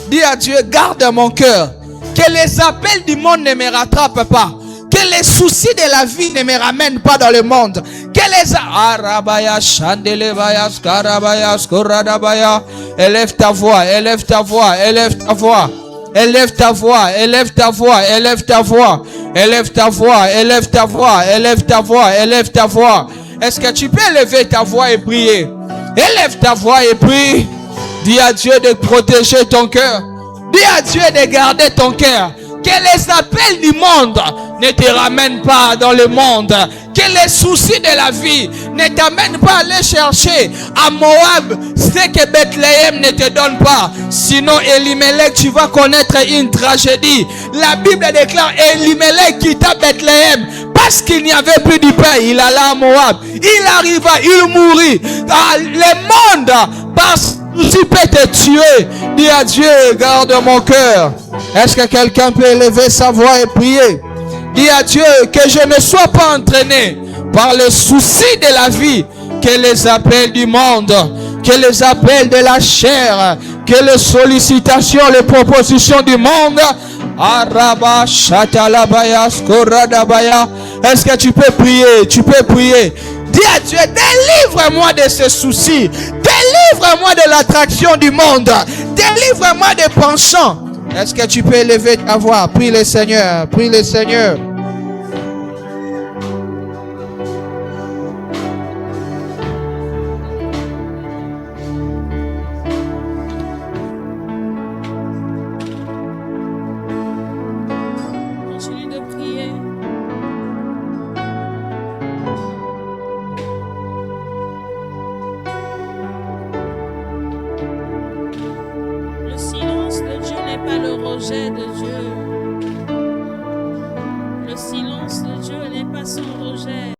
Dis à Dieu, garde mon cœur. Que les appels du monde ne me rattrapent pas. Que les soucis de la vie ne me ramènent pas dans le monde. Que les Arabaya Shandelebayas Karabayas Koradabaya. Élève ta voix, élève ta voix, élève ta voix. Élève ta voix, élève ta voix, élève ta voix. Élève ta voix, élève ta voix, élève ta voix, élève ta voix. Est-ce que tu peux élever ta voix et prier? Élève ta voix et prie. Dis à Dieu de protéger ton cœur. Dis à Dieu de garder ton cœur. Que les appels du monde ne te ramènent pas dans le monde. Que les soucis de la vie ne t'amènent pas à aller chercher à Moab ce que Bethléem ne te donne pas. Sinon, Elimelech, tu vas connaître une tragédie. La Bible déclare, Elimelech quitta Bethléem parce qu'il n'y avait plus de pain. Il alla à Moab. Il arriva, il mourut. Le monde, parce que peut te tuer. Dis à Dieu, garde mon cœur. Est-ce que quelqu'un peut élever sa voix et prier? Dis à Dieu que je ne sois pas entraîné par les soucis de la vie, que les appels du monde, que les appels de la chair, que les sollicitations, les propositions du monde. Araba Shatalabaya Skoradabaya. Est-ce que tu peux prier? Tu peux prier. Dis à Dieu, délivre-moi de ces soucis. Délivre-moi de l'attraction du monde. Délivre-moi des penchants. Est-ce que tu peux élever ta voix? Prie le Seigneur. Prie le Seigneur. Continue de prier. Le silence de Dieu n'est pas le rejet de Dieu.